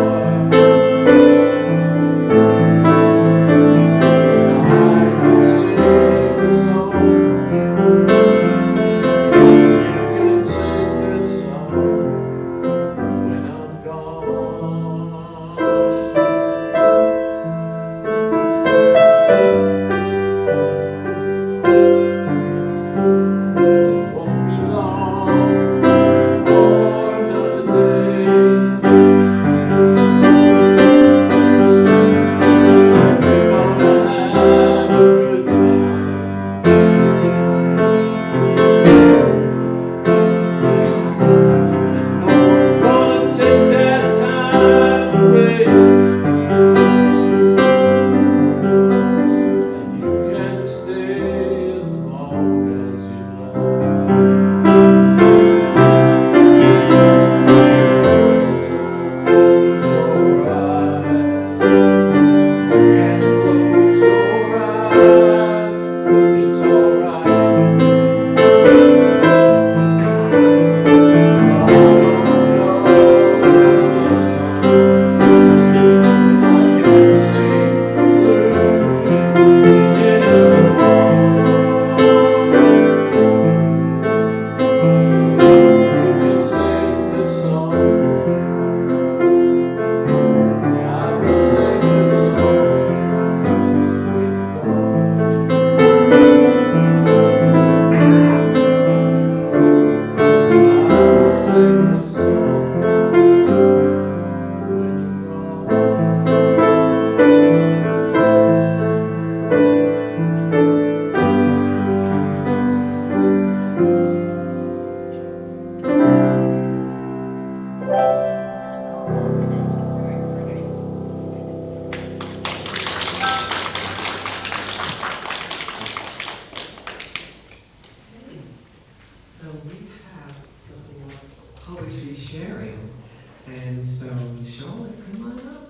So we have something like poetry sharing. And so Charlotte, come on up.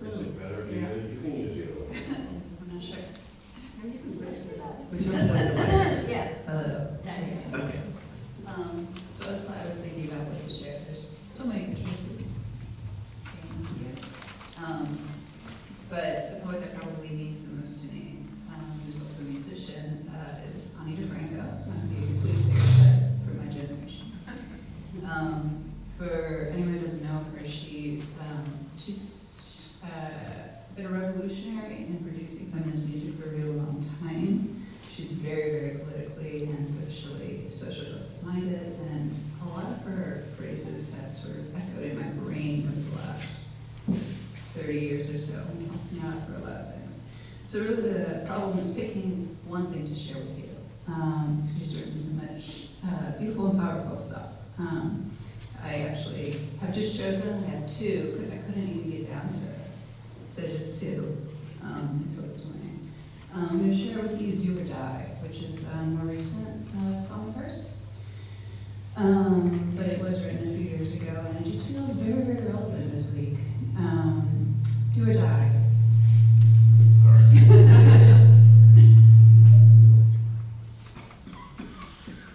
Is it better? You can use the other one. I'm not sure. Whichever one you like. Yeah. Okay. So as I was thinking about what to share, there's so many good choices. But the poet that probably means the most to me, who's also a musician, is Ani DeFranco. Please take that for my generation. For anyone who doesn't know her, she's one thing to share with you. He's written so much beautiful and powerful stuff. I actually have just chosen, I have two, because I couldn't even get down to just two until this morning. I'm going to share with you Do or Die, which is a more recent song of hers. But it was written a few years ago, and it just feels very, very relevant this week. Do or Die.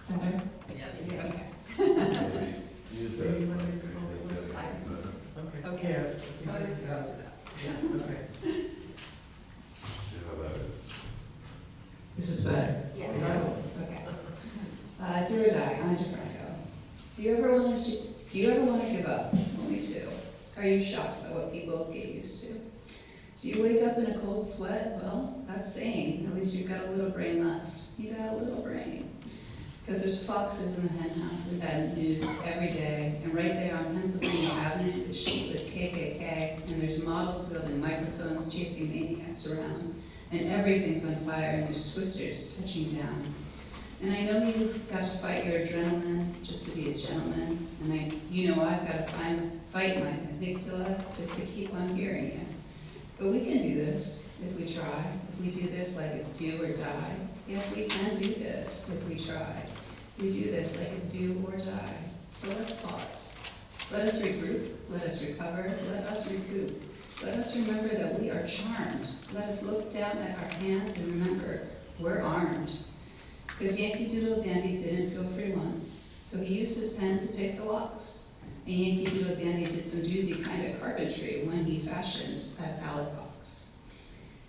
Better? Yeah. Okay. Use Maybe that. one of these are okay. Okay. Yeah. Oh, it's got it. Yeah, okay. See how that is. This is better. Yes. Okay. Do or die on a different go. Do you ever want to give up? Well, me too. Are you shocked by what people get used to? Do you wake up in a cold sweat? Well, that's saying. At least you've got a little brain left. You got a little brain. Because there's foxes in the hen house and bad news every day. And right there on Pennsylvania Avenue, the sheetless KKK. And there's models building microphones chasing maniacs around. And everything's on fire and there's twisters touching down. And I know you've got to fight your adrenaline just to be a gentleman. And I've got to fight my amygdala just to keep on hearing you. But we can do this if we try. If we do this like it's do or die. Yes, we can do this if we try. We do this like it's do or die. So let's pause. Let us regroup. Let us recover. Let us recoup. Let us remember that we are charmed. Let us look down at our hands and remember we're armed. Because Yankee Doodle Dandy didn't feel free once, so he used his pen to pick the locks. And Yankee Doodle Dandy did some doozy kind of carpentry when he fashioned that ballot box.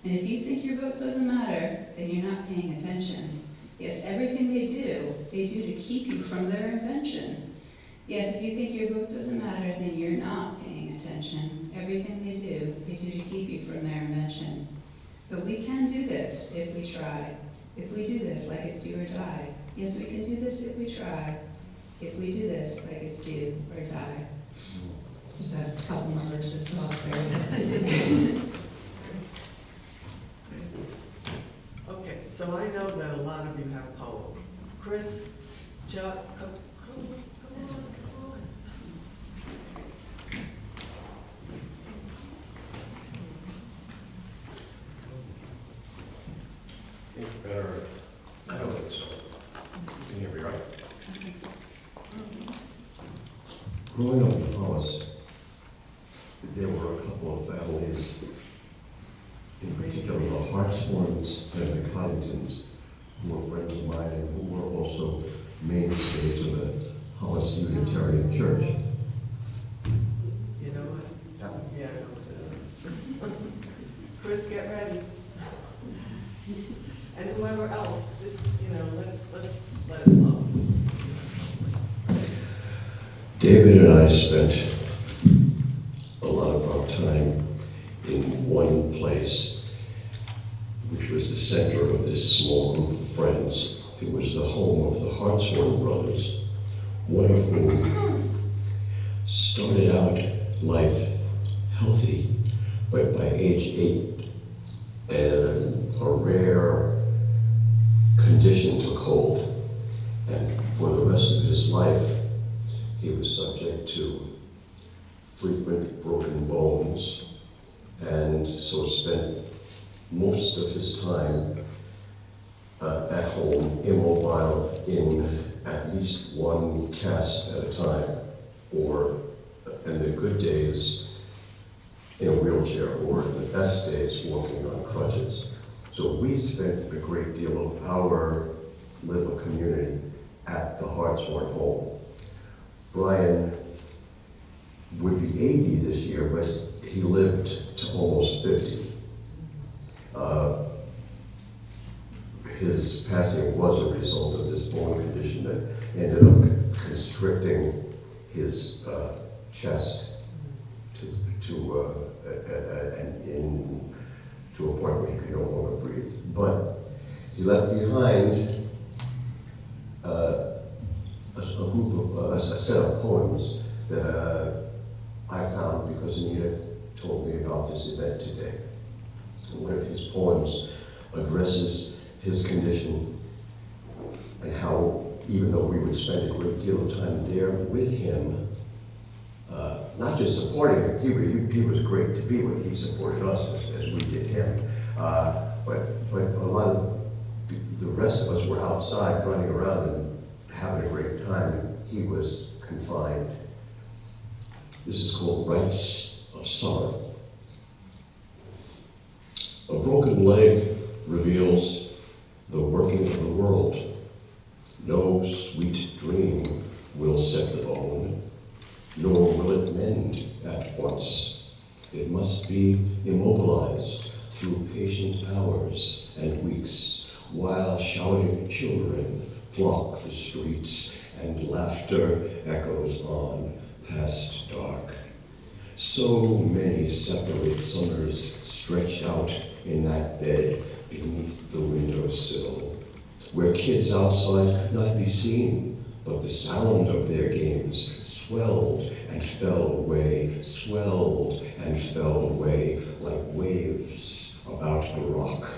And if you think your vote doesn't matter, then you're not paying attention. Yes, everything they do to keep you from their invention. Yes, if you think your vote doesn't matter, then you're not paying attention. Everything they do to keep you from their invention. But we can do this if we try. If we do this like it's do or die. Yes, we can do this if we try. If we do this like it's do or die. Just a couple more verses to lost there. Okay, so I know that a lot of you have poems. Chris, Chuck, come on. I think better, I don't think so. You can hear me, right? Growing up in Hollis, there were a couple of families, in particular the Hartshorns and the Coddingtons, who were friends of mine and who were also mainstays of the Hollis Unitarian Church. You know what? Yeah, I know. Chris, get ready. And whoever else, just, let's let it flow. David and I spent a lot of our time in one place, which was the center of this small group of friends. It was the home of the Hartshorn brothers, one of whom started out life healthy, but by age 8, and a rare condition took hold. And for the rest of his life, he was subject to frequent broken bones, and so spent most of his time at home, immobile in at least one cast at a time, or in the good days in a wheelchair, or in the best days walking on crutches. So we spent a great deal of our little community at the Hartshorn home. Brian would be 80 this year, but he lived to almost 50. His passing was a result of this bone condition that ended up constricting his chest to a point where he could no longer breathe. But he left behind a set of poems that I found because Anita told me about this event today. One of his poems addresses his condition, and how, even though we would spend a great deal of time there with him, not just supporting him, he was great to be with, he supported us as we did him, but a lot of the rest of us were outside running around and having a great time. He was confined. This is called Rites of Sorrow. A broken leg reveals the working of the world. No sweet dream will set the bone, nor will it mend at once. It must be immobilized through patient hours and weeks, while shouting children flock the streets and laughter echoes on past dark. So many separate summers stretched out in that bed beneath the windowsill, where kids outside could not be seen, but the sound of their games swelled and fell away, swelled and fell away like waves about a rock,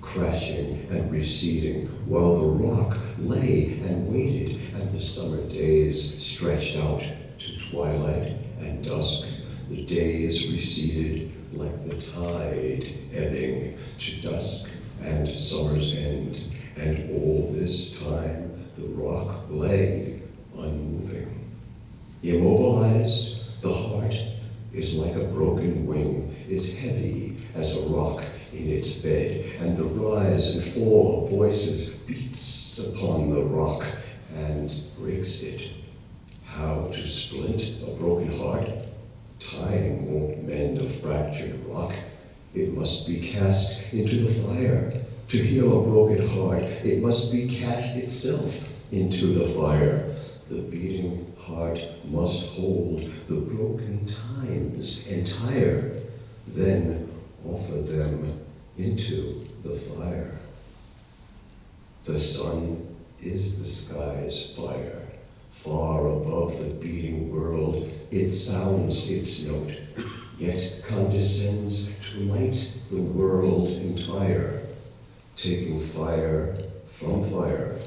crashing and receding, while the rock lay and waited, and the summer days stretched out to twilight and dusk. The days receded like the tide ebbing to dusk and summer's end, and all this time the rock lay unmoving. Immobilized, the heart is like a broken wing, is heavy as a rock in its bed, and the rise and fall of voices beats upon the rock and breaks it. How to splint a broken heart? Time won't mend a fractured rock. It must be cast into the fire. To heal a broken heart, it must be cast itself into the fire. The beating heart must hold the broken times entire, then offer them into the fire. The sun is the sky's fire. Far above the beating world, it sounds its note, yet condescends to light the world entire. Taking fire from fire,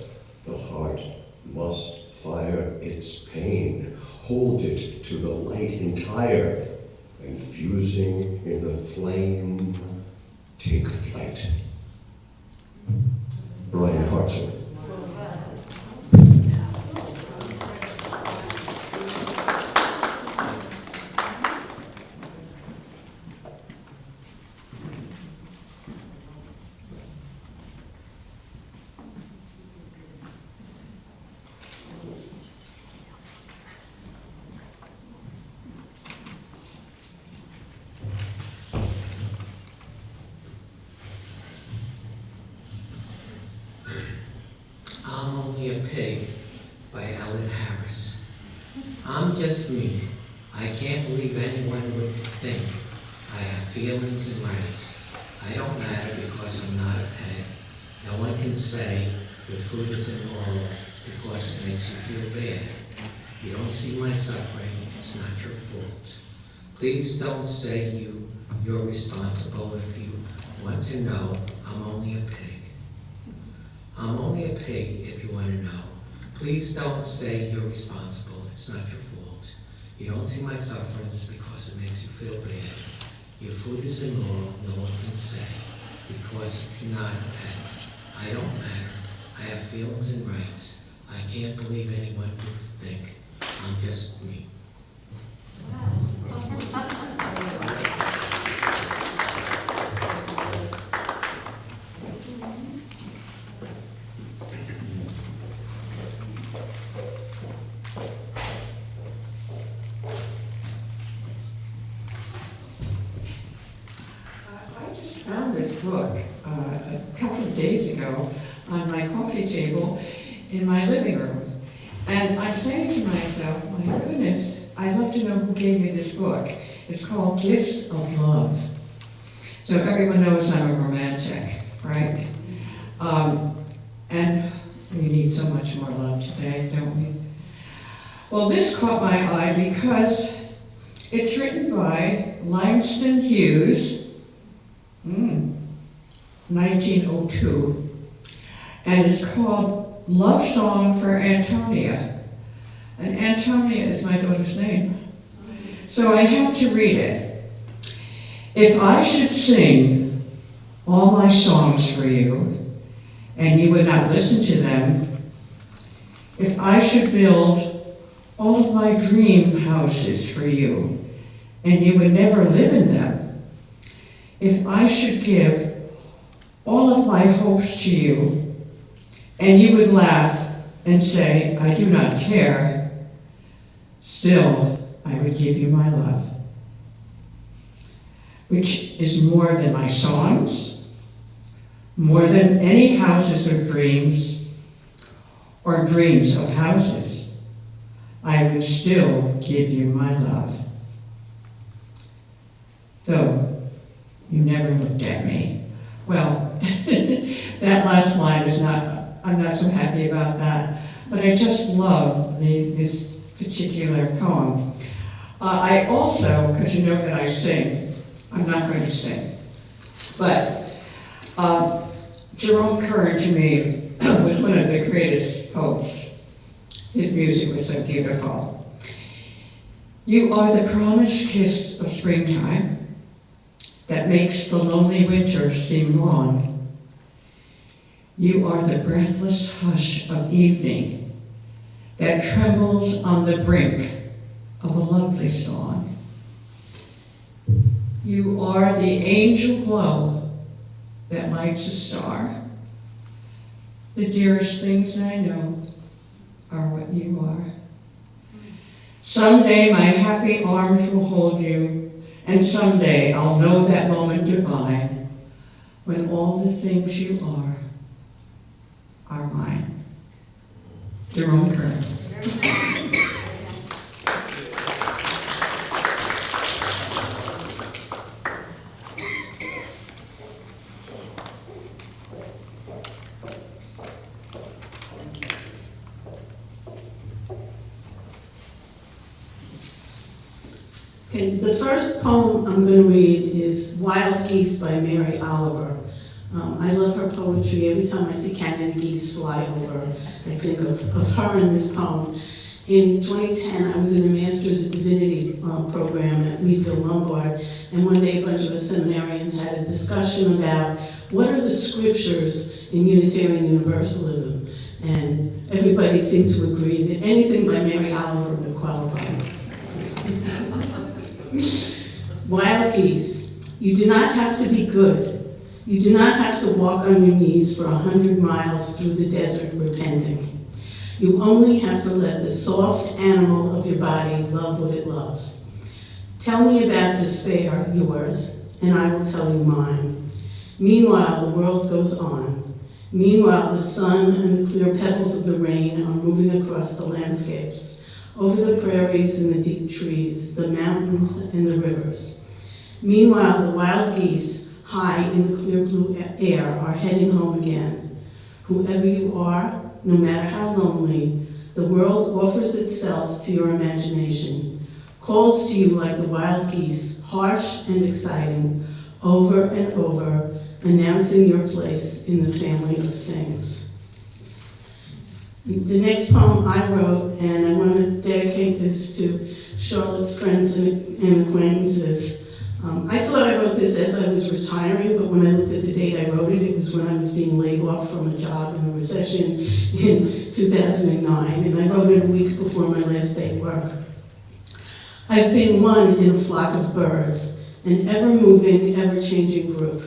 the heart must fire its pain, hold it to the light entire, and fusing in the flame, take flight. Brian Hartzell. I'm Only a Pig by Ellen Harris. I'm just me. I can't believe anyone would think I have feelings and rights. I don't matter because I'm not a peg. No one can say the food is immoral because it makes you feel bad. You don't see my suffering, it's not your fault. Please don't say you're responsible if you want to know I'm only a pig. I'm only a pig if you want to know. Please don't say you're responsible, it's not your fault. You don't see my sufferings because it makes you feel bad. Your food is immoral, no one can say, because it's not bad. I don't matter. I have feelings and rights. I can't believe anyone would think I'm just me. I just found this book a couple of days ago on my coffee table in my living room. And I'm saying to myself, my goodness, I'd love to know who gave me this book. It's called Gifts of Love. So everyone knows I'm a romantic, right? And we need so much more love today, don't we? Well, this caught my eye because it's written by Langston Hughes, 1902, and it's called Love Song for Antonia. And Antonia is my daughter's name. So I had to read it. If I should sing all my songs for you, and you would not listen to them, if I should build all of my dream houses for you, and you would never live in them, if I should give all of my hopes to you, and you would laugh and say, I do not care, still I would give you my love, which is more than my songs, more than any houses or dreams, or dreams of houses. I would still give you my love. Though you never looked at me. Well, that last line is not, I'm not so happy about that, but I just love this particular poem. I also, because you know that I sing, I'm not going to sing, but Jerome Kern to me was one of the greatest poets. His music was so beautiful. You are the promised kiss of springtime that makes the lonely winter seem long. You are the breathless hush of evening that trembles on the brink of a lovely song. You are the angel glow that lights a star. The dearest things I know are what you are. Someday my happy arms will hold you, and someday I'll know that moment divine when all the things you are mine. Jerome Kern. Okay, the first poem I'm going to read is Wild Geese by Mary Oliver. I love her poetry. Every time I see Canada geese fly over, I think of her in this poem. In 2010, I was in a Master's of Divinity program at Meadville Lombard, and one day a bunch of us seminarians had a discussion about what are the scriptures in Unitarian Universalism, and everybody seemed to agree that anything by Mary Oliver would qualify. Wild geese, you do not have to be good. You do not have to walk on your knees for 100 miles through the desert repenting. You only have to let the soft animal of your body love what it loves. Tell me about despair, yours, and I will tell you mine. Meanwhile, the world goes on. Meanwhile, the sun and the clear petals of the rain are moving across the landscapes, over the prairies and the deep trees, the mountains and the rivers. Meanwhile, the wild geese, high in the clear blue air, are heading home again. Whoever you are, no matter how lonely, the world offers itself to your imagination, calls to you like the wild geese, harsh and exciting, over and over, announcing your place in the family of things. The next poem I wrote, and I want to dedicate this to Charlotte's friends and acquaintances. I thought I wrote this as I was retiring, but when I looked at the date I wrote it, it was when I was being laid off from a job in the recession in 2009, and I wrote it a week before my last day at work. I've been one in a flock of birds, an ever-moving, ever-changing group,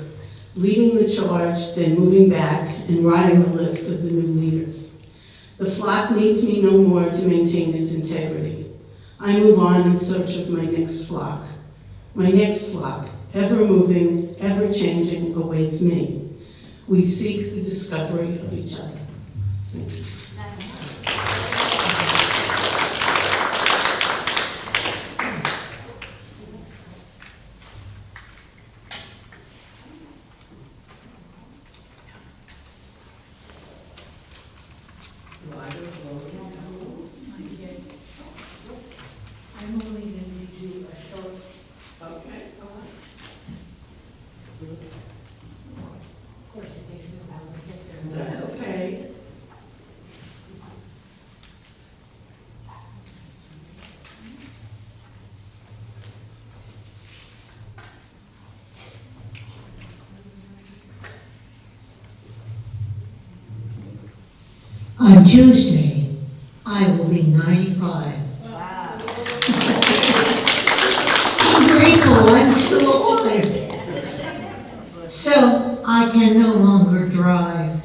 leading the charge, then moving back and riding the lift of the new leaders. The flock needs me no more to maintain its integrity. I move on in search of my next flock. My next flock, ever-moving, ever-changing, awaits me. We seek the discovery of each other. Thank you. I'm only going to read you a short. Okay. Of course, it takes me a while to get there. That's okay. On Tuesday, I will be 95. Wow. I'm grateful I'm still alive. So I can no longer drive.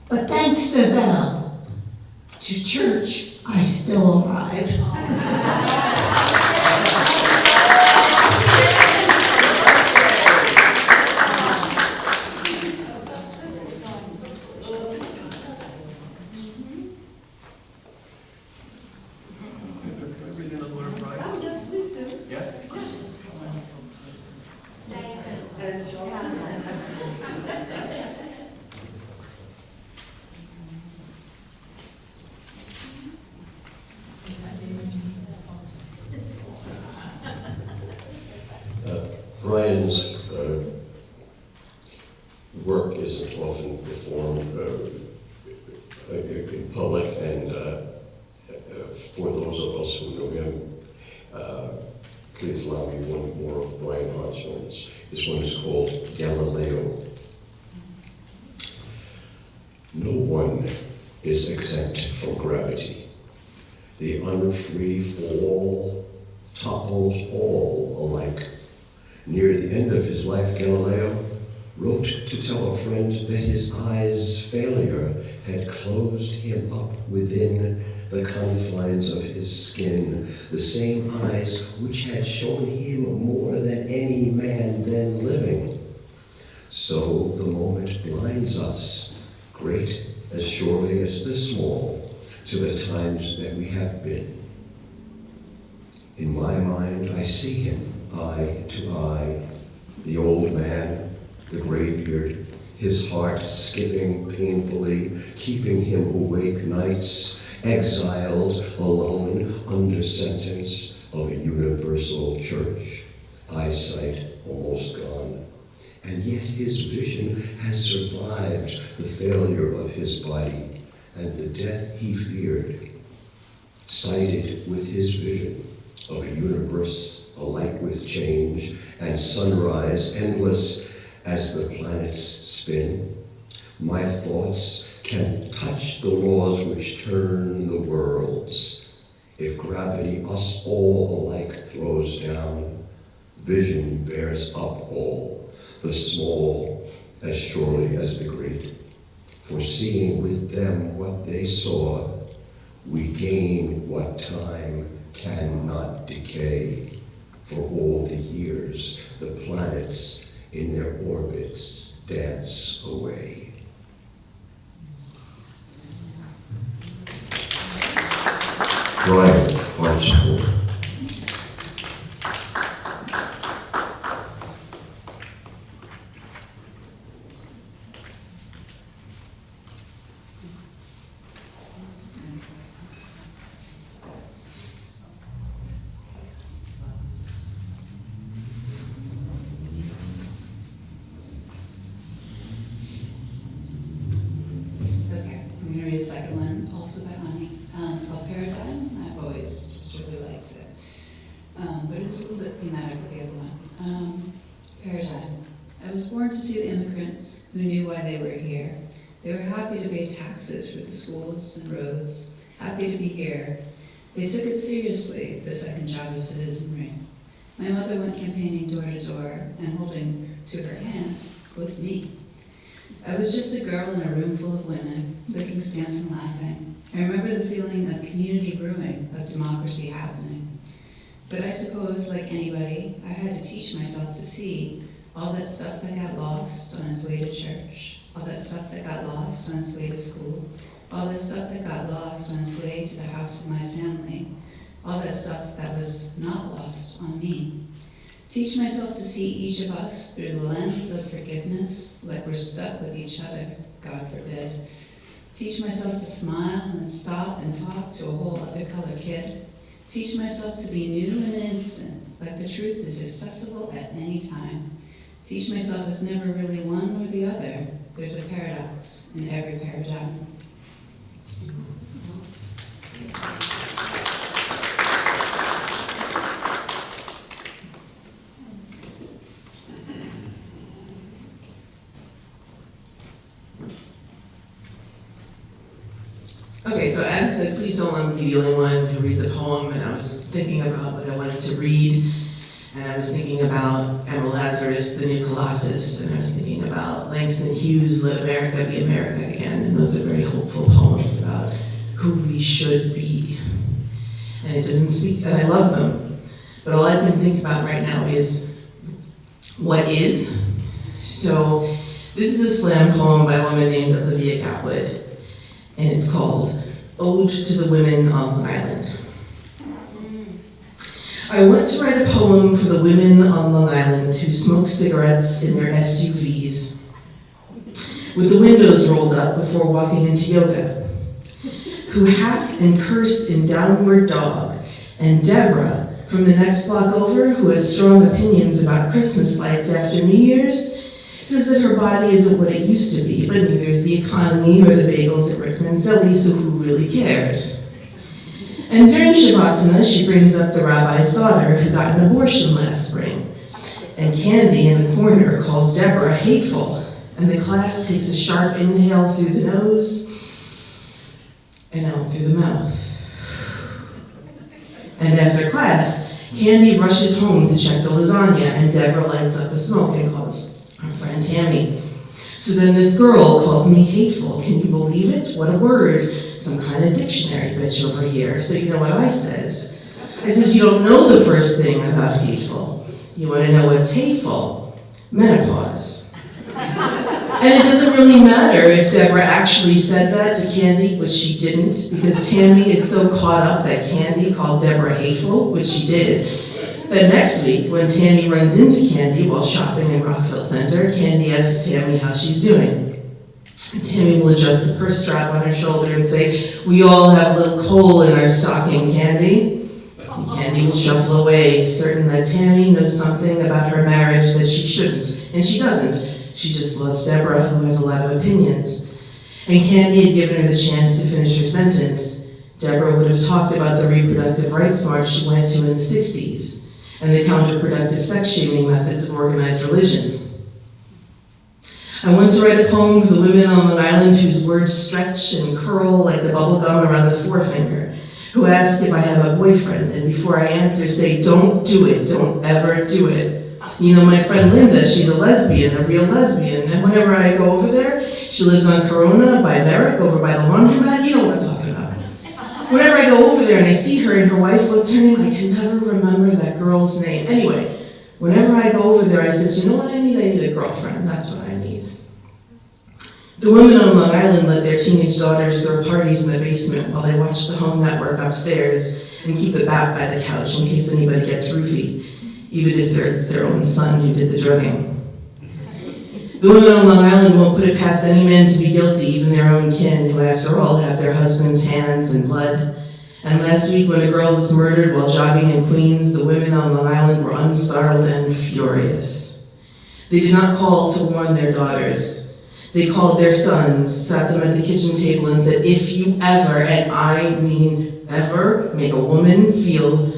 But thanks to Val, to church, I still arrive. Oh, yes, please do. Yeah? And show hands. Brian's work isn't often performed in public, and for those of us who know him, please allow me one more of Brian Hartshorn's. This one is called Galileo. No one is exempt from gravity. The unfree fall topples all alike. Near the end of his life, Galileo wrote to tell a friend that his eyes' failure had closed him up within the confines of his skin, the same eyes which had shown him more than any man then living. So the moment blinds us, great as surely as the small, to the times that we have been. In my mind, I see him, eye to eye, the old man, the graybeard, his heart skipping painfully, keeping him awake nights, exiled, alone, under sentence of a universal church, eyesight almost gone. And yet his vision has survived the failure of his body and the death he feared, sighted with his vision of a universe alight with change and sunrise endless as the planets spin. My thoughts can touch the laws which turn the worlds. If gravity us all alike throws down, vision bears up all, the small as surely as the great. For seeing with them what they saw, we gain what time cannot decay. For all the years, the planets in their orbits dance away. Brian Hartshorn. Okay, I'm gonna read a second one, also by Ani. It's called Paradigm. I've always just really liked it. But it's a little bit thematic with the other one. Paradigm. I was born to two immigrants who knew why they were here. They were happy to pay taxes for the schools and roads, happy to be here. They took it seriously, the second job of citizenry. My mother went campaigning door to door, and holding to her hand was me. I was just a girl in a room full of women, licking stamps and laughing. I remember the feeling of community brewing, of democracy happening. But I suppose, like anybody, I had to teach myself to see all that stuff that got lost on its way to church, all that stuff that got lost on its way to school, all that stuff that got lost on its way to the house of my family, all that stuff that was not lost on me. Teach myself to see each of us through the lens of forgiveness, like we're stuck with each other, God forbid. Teach myself to smile and stop and talk to a whole other color kid. Teach myself to be new in an instant, like the truth is accessible at any time. Teach myself it's never really one or the other. There's a paradox in every paradigm. Okay, so Adam said, please don't let me be the only one who reads a poem, and I was thinking about what I wanted to read, and I was thinking about Emma Lazarus, the New Colossus, and I was thinking about Langston Hughes' Let America Be America Again, and those are very hopeful poems about who we should be. And it doesn't speak, and I love them, but all I can think about right now is what is. So this is a slam poem by a woman named Olivia Catwood, and it's called Ode to the Women on Long Island. I want to write a poem for the women on Long Island who smoke cigarettes in their SUVs, with the windows rolled up before walking into yoga, who hack and curse in Downward Dog, and Deborah from the next block over, who has strong opinions about Christmas lights after New Year's, says that her body isn't what it used to be, but neither is the economy or the bagels at Rickman's Deli, so who really cares? And during Shavasana, she brings up the rabbi's daughter who got an abortion last spring. And Candy in the corner calls Deborah hateful, and the class takes a sharp inhale through the nose and out through the mouth. And after class, Candy rushes home to check the lasagna, and Deborah lights up a smoke and calls her friend Tammy. So then this girl calls me hateful. Can you believe it? What a word. Some kind of dictionary bitch over here. So you know what I says? I says, you don't know the first thing about hateful. You want to know what's hateful? Menopause. And it doesn't really matter if Deborah actually said that to Candy, which she didn't, because Tammy is so caught up that Candy called Deborah hateful, which she did. Then next week, when Tammy runs into Candy while shopping in Rockville Center, Candy asks Tammy how she's doing. And Tammy will adjust the purse strap on her shoulder and say, we all have a little coal in our stocking, Candy. And Candy will shuffle away, certain that Tammy knows something about her marriage that she shouldn't. And she doesn't. She just loves Deborah, who has a lot of opinions. And Candy had given her the chance to finish her sentence. Deborah would have talked about the reproductive rights march she went to in the 60s. And the counterproductive sex-shaming methods of organized religion. I want to write a poem for the women on Long Island whose words stretch and curl like the bubble gum around the forefinger, who ask if I have a boyfriend, and before I answer say, don't do it, don't ever do it. You know my friend Linda, she's a lesbian, a real lesbian, and whenever I go over there, she lives on Corona by Merrick, over by the laundromat, you know what I'm talking about. Whenever I go over there and I see her and her wife, what's her name? I can never remember that girl's name. Anyway, whenever I go over there, I says, you know what I need? I need a girlfriend. That's what I need. The women on Long Island let their teenage daughters throw parties in the basement while they watch the home network upstairs and keep the bat by the couch in case anybody gets roofied, even if it's their own son who did the drugging. The women on Long Island won't put it past any man to be guilty, even their own kin, who after all have their husband's hands in blood. And last week when a girl was murdered while jogging in Queens, the women on Long Island were unstartled and furious. They did not call to warn their daughters. They called their sons, sat them at the kitchen table and said, if you ever, and I mean ever, make a woman feel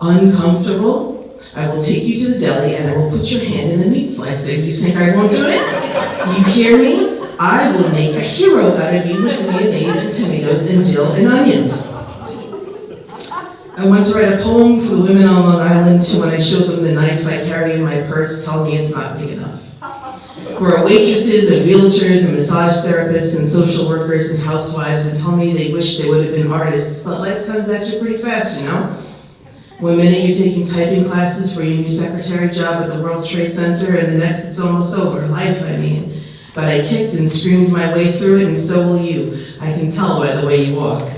uncomfortable, I will take you to the deli and I will put your hand in the meat slicer. You think I won't do it? You hear me? I will make a hero out of you with mayonnaise and tomatoes and dill and onions. I want to write a poem for the women on Long Island who, when I show them the knife I carry in my purse, tell me it's not big enough. Who are waitresses and wheelchairs and massage therapists and social workers and housewives and tell me they wish they would have been artists, but life comes at you pretty fast, you know? One minute you're taking typing classes for your new secretary job at the World Trade Center, and the next it's almost over. Life, I mean. But I kicked and screamed my way through it, and so will you. I can tell by the way you walk.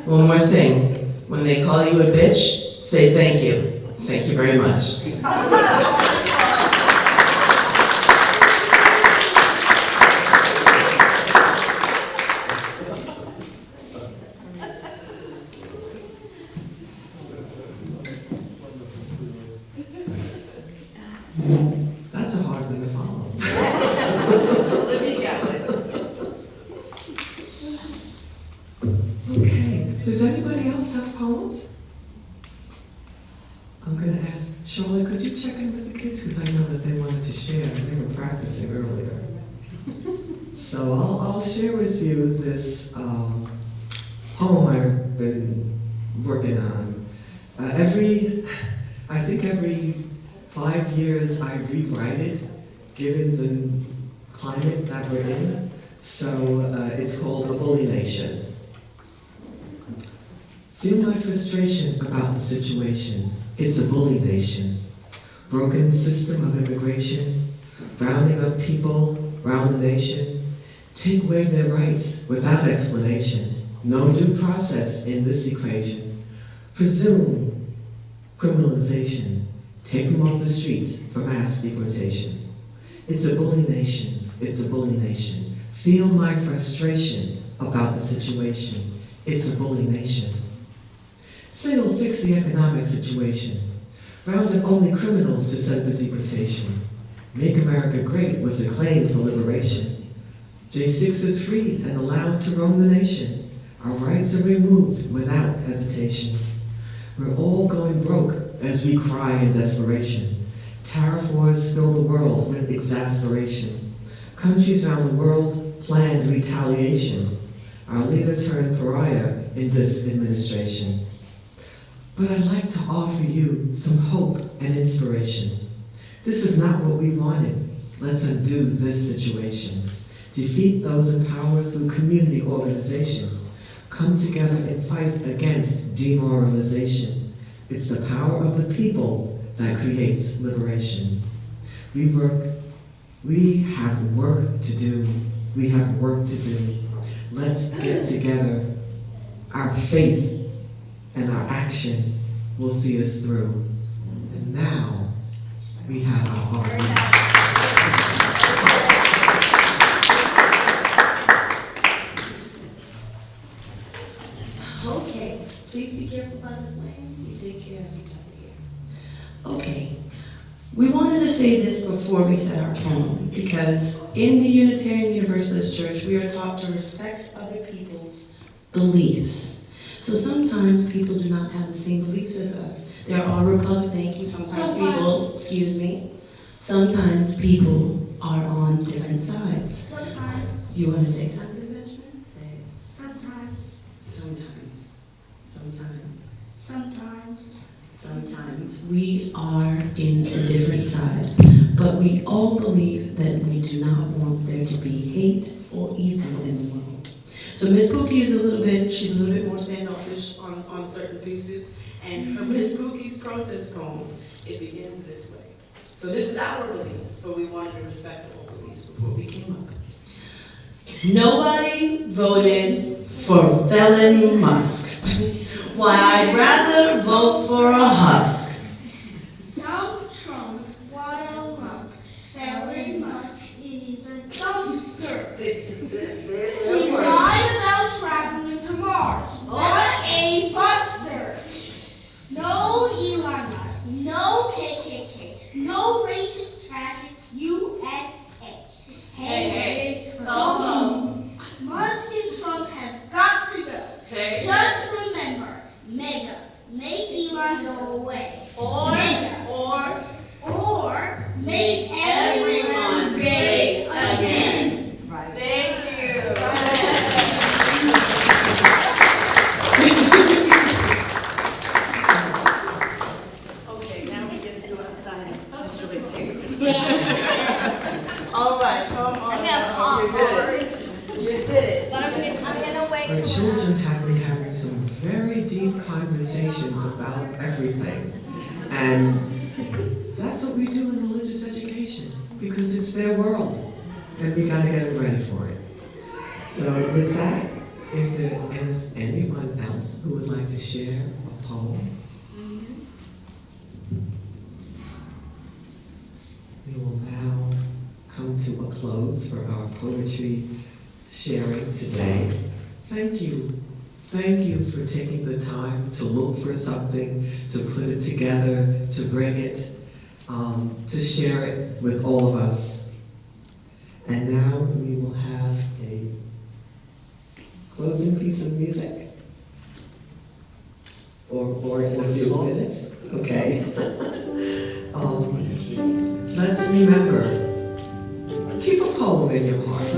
One more thing. When they call you a bitch, say thank you. Thank you very much. That's a hard one to follow. Okay, does anybody else have poems? I'm gonna ask, Charlotte, could you check in with the kids? Because I know that they wanted to share. They were practicing earlier. So I'll share with you this poem I've been working on. I think every 5 years I rewrite it, given the climate that we're in. So it's called A Bully Nation. Feel my frustration about the situation. It's a bully nation. Broken system of immigration, rounding up people round the nation. Take away their rights without explanation. No due process in this equation. Presume criminalization. Take them off the streets for mass deportation. It's a bully nation. It's a bully nation. Feel my frustration about the situation. It's a bully nation. Say it'll fix the economic situation. Round up only criminals to send for deportation. Make America Great was a claim for liberation. J6 is freed and allowed to roam the nation. Our rights are removed without hesitation. We're all going broke as we cry in desperation. Tariff wars fill the world with exasperation. Countries around the world planned retaliation. Our leader turned pariah in this administration. But I'd like to offer you some hope and inspiration. This is not what we wanted. Let's undo this situation. Defeat those in power through community organization. Come together and fight against demoralization. It's the power of the people that creates liberation. We have work to do. We have work to do. Let's get together. Our faith and our action will see us through. And now we have our heart. Okay, please be careful by the flame. You take care of each other here. Okay, we wanted to say this before we set our tone, because in the Unitarian Universalist Church, we are taught to respect other people's beliefs. So sometimes people do not have the same beliefs as us. There are thank you, sometimes people are on different sides. Sometimes. You want to say something, Benjamin? Say it. Sometimes. Sometimes we are in a different side, but we all believe that we do not want there to be hate or evil in the world. So Miss Pookie is she's a little bit more standoffish on certain pieces, and her Miss Pookie's protest poem, it begins this way. So this is our beliefs, but we wanted to respect all beliefs before we came up. Nobody voted for Felon Musk. Why, I'd rather vote for a husk. Dump Trump, what a lump. Felon Musk is a dumpster. He lied about traveling to Mars. What a buster. No Elon Musk, no KKK, no racist, fascist USA. Hey, Musk and Trump have got to go. Just remember, mega, make Elon go away. Or make everyone great again. Right. Thank you. Okay, now we get to go outside and destroy things. All right, come on. I got popcorn. You did it. But I'm gonna wait. Our children have been having some very deep conversations about everything. And that's what we do in religious education, because it's their world, and we gotta get them ready for it. So with that, if there is anyone else who would like to share a poem, we will now come to a close for our poetry sharing today. Thank you. Thank you for taking the time to look for something, to put it together, to bring it, to share it with all of us. And now we will have a closing piece of music. Or in a few minutes. Okay. Let's remember, keep a poem in your heart.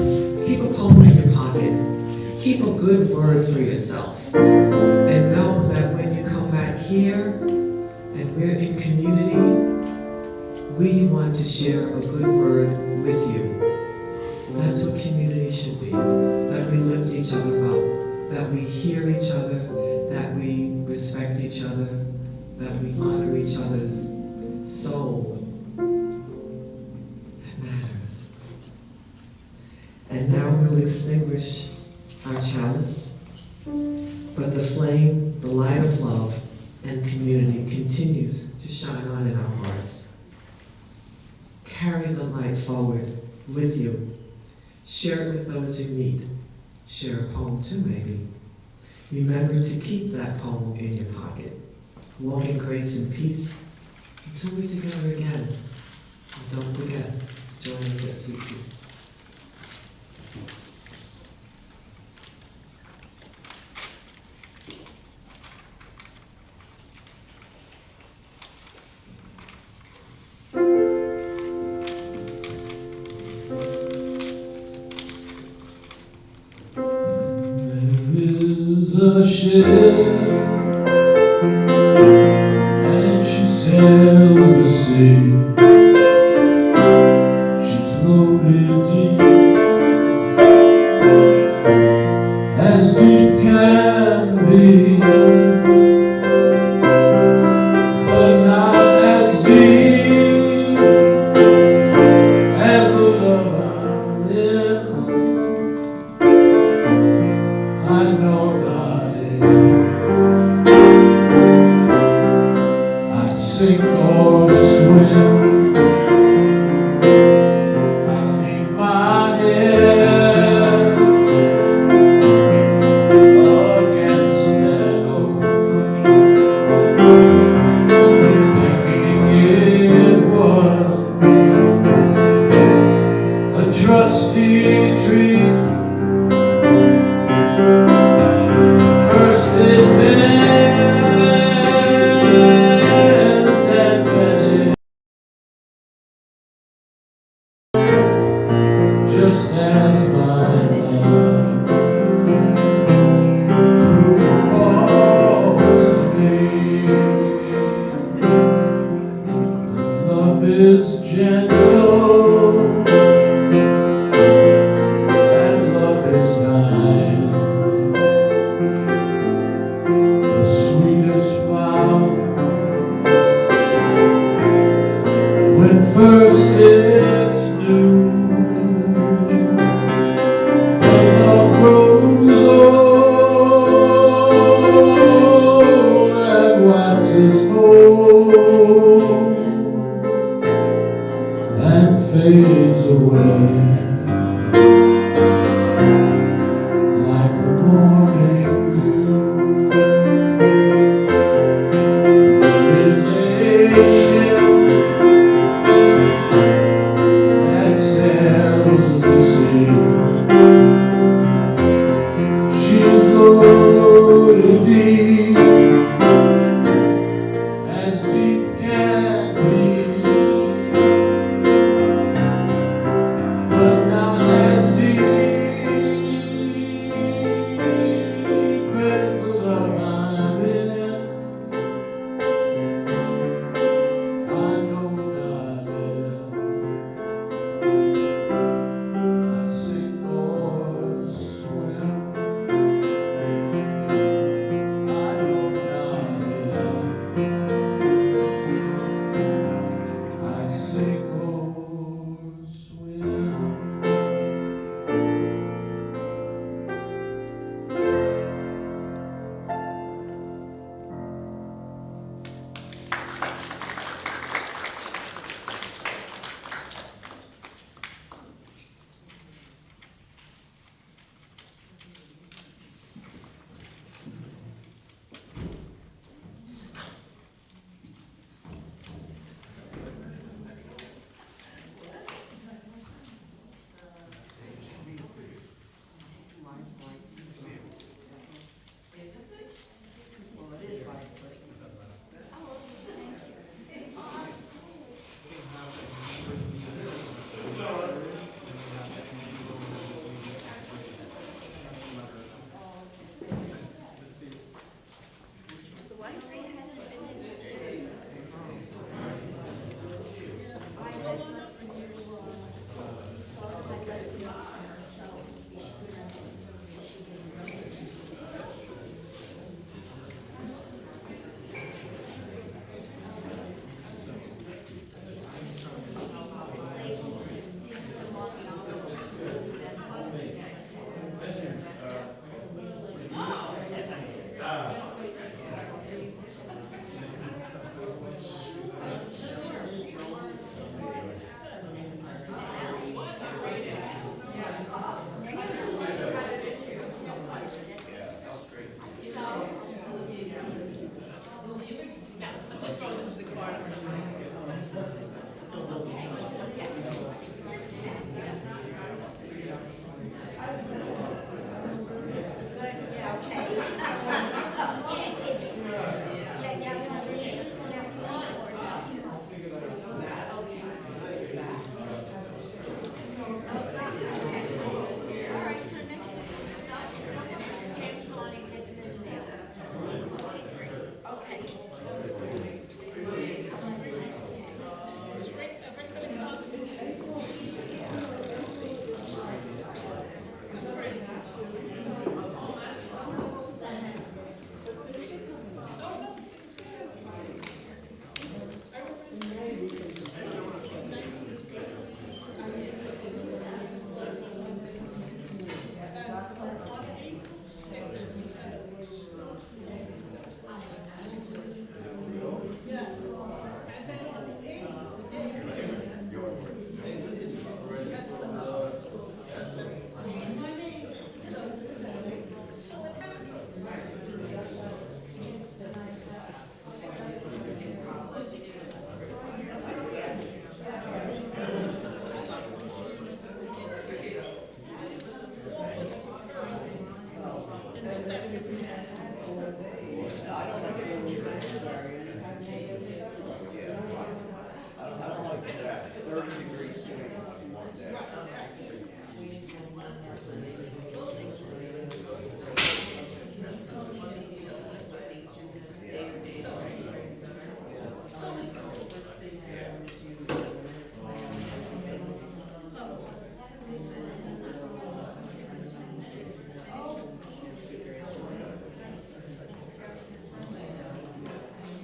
Keep a poem in your pocket. keep a good word for yourself. And know that when you come back here and we're in community, we want to share a good word with you. That's what community should be. That we lift each other up, that we hear each other, that we respect each other, that we honor each other's soul. That matters. And now we'll extinguish our chalice, but the flame, the light of love and community continues to shine on in our hearts. Carry the light forward with you. Share it with those you meet. Share a poem too, maybe. Remember to keep that poem in your pocket. Walk in grace and peace until we're together again. And don't forget to join us at Sweet Tea. A ship, and she sails the sea. She's loaded deep, as deep can be, but not as deep as the love I'm in. I know not. I'd sink or swim. I leave my head against that ocean, thinking it was a trusty tree. I don't like that, 30-degree swing on one day.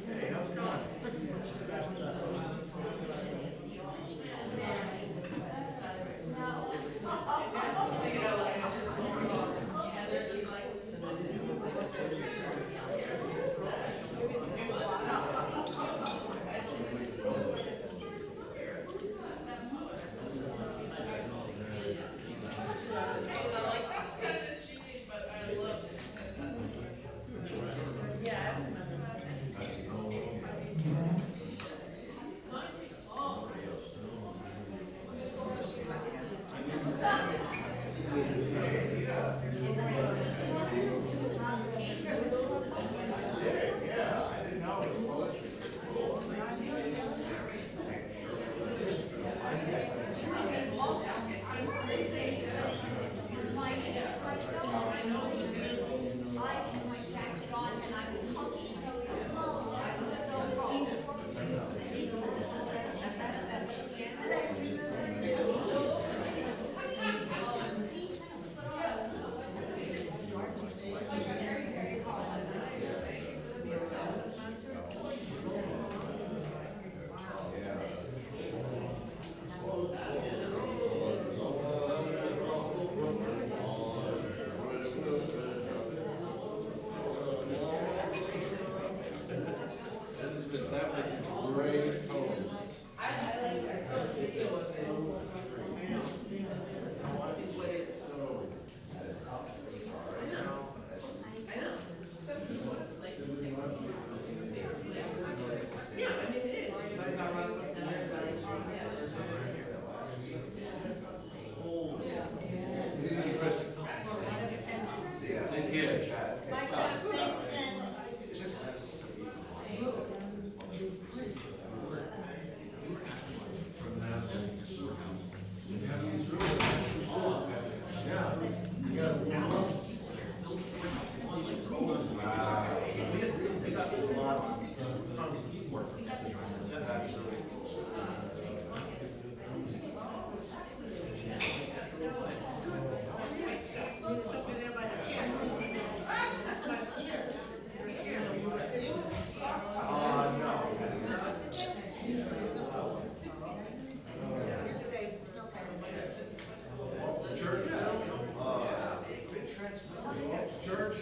Hey, how's it going? That was a great poem. Thank you. It's just nice to be. Yeah, you gotta warm up. We got a lot of teamwork. That's really church,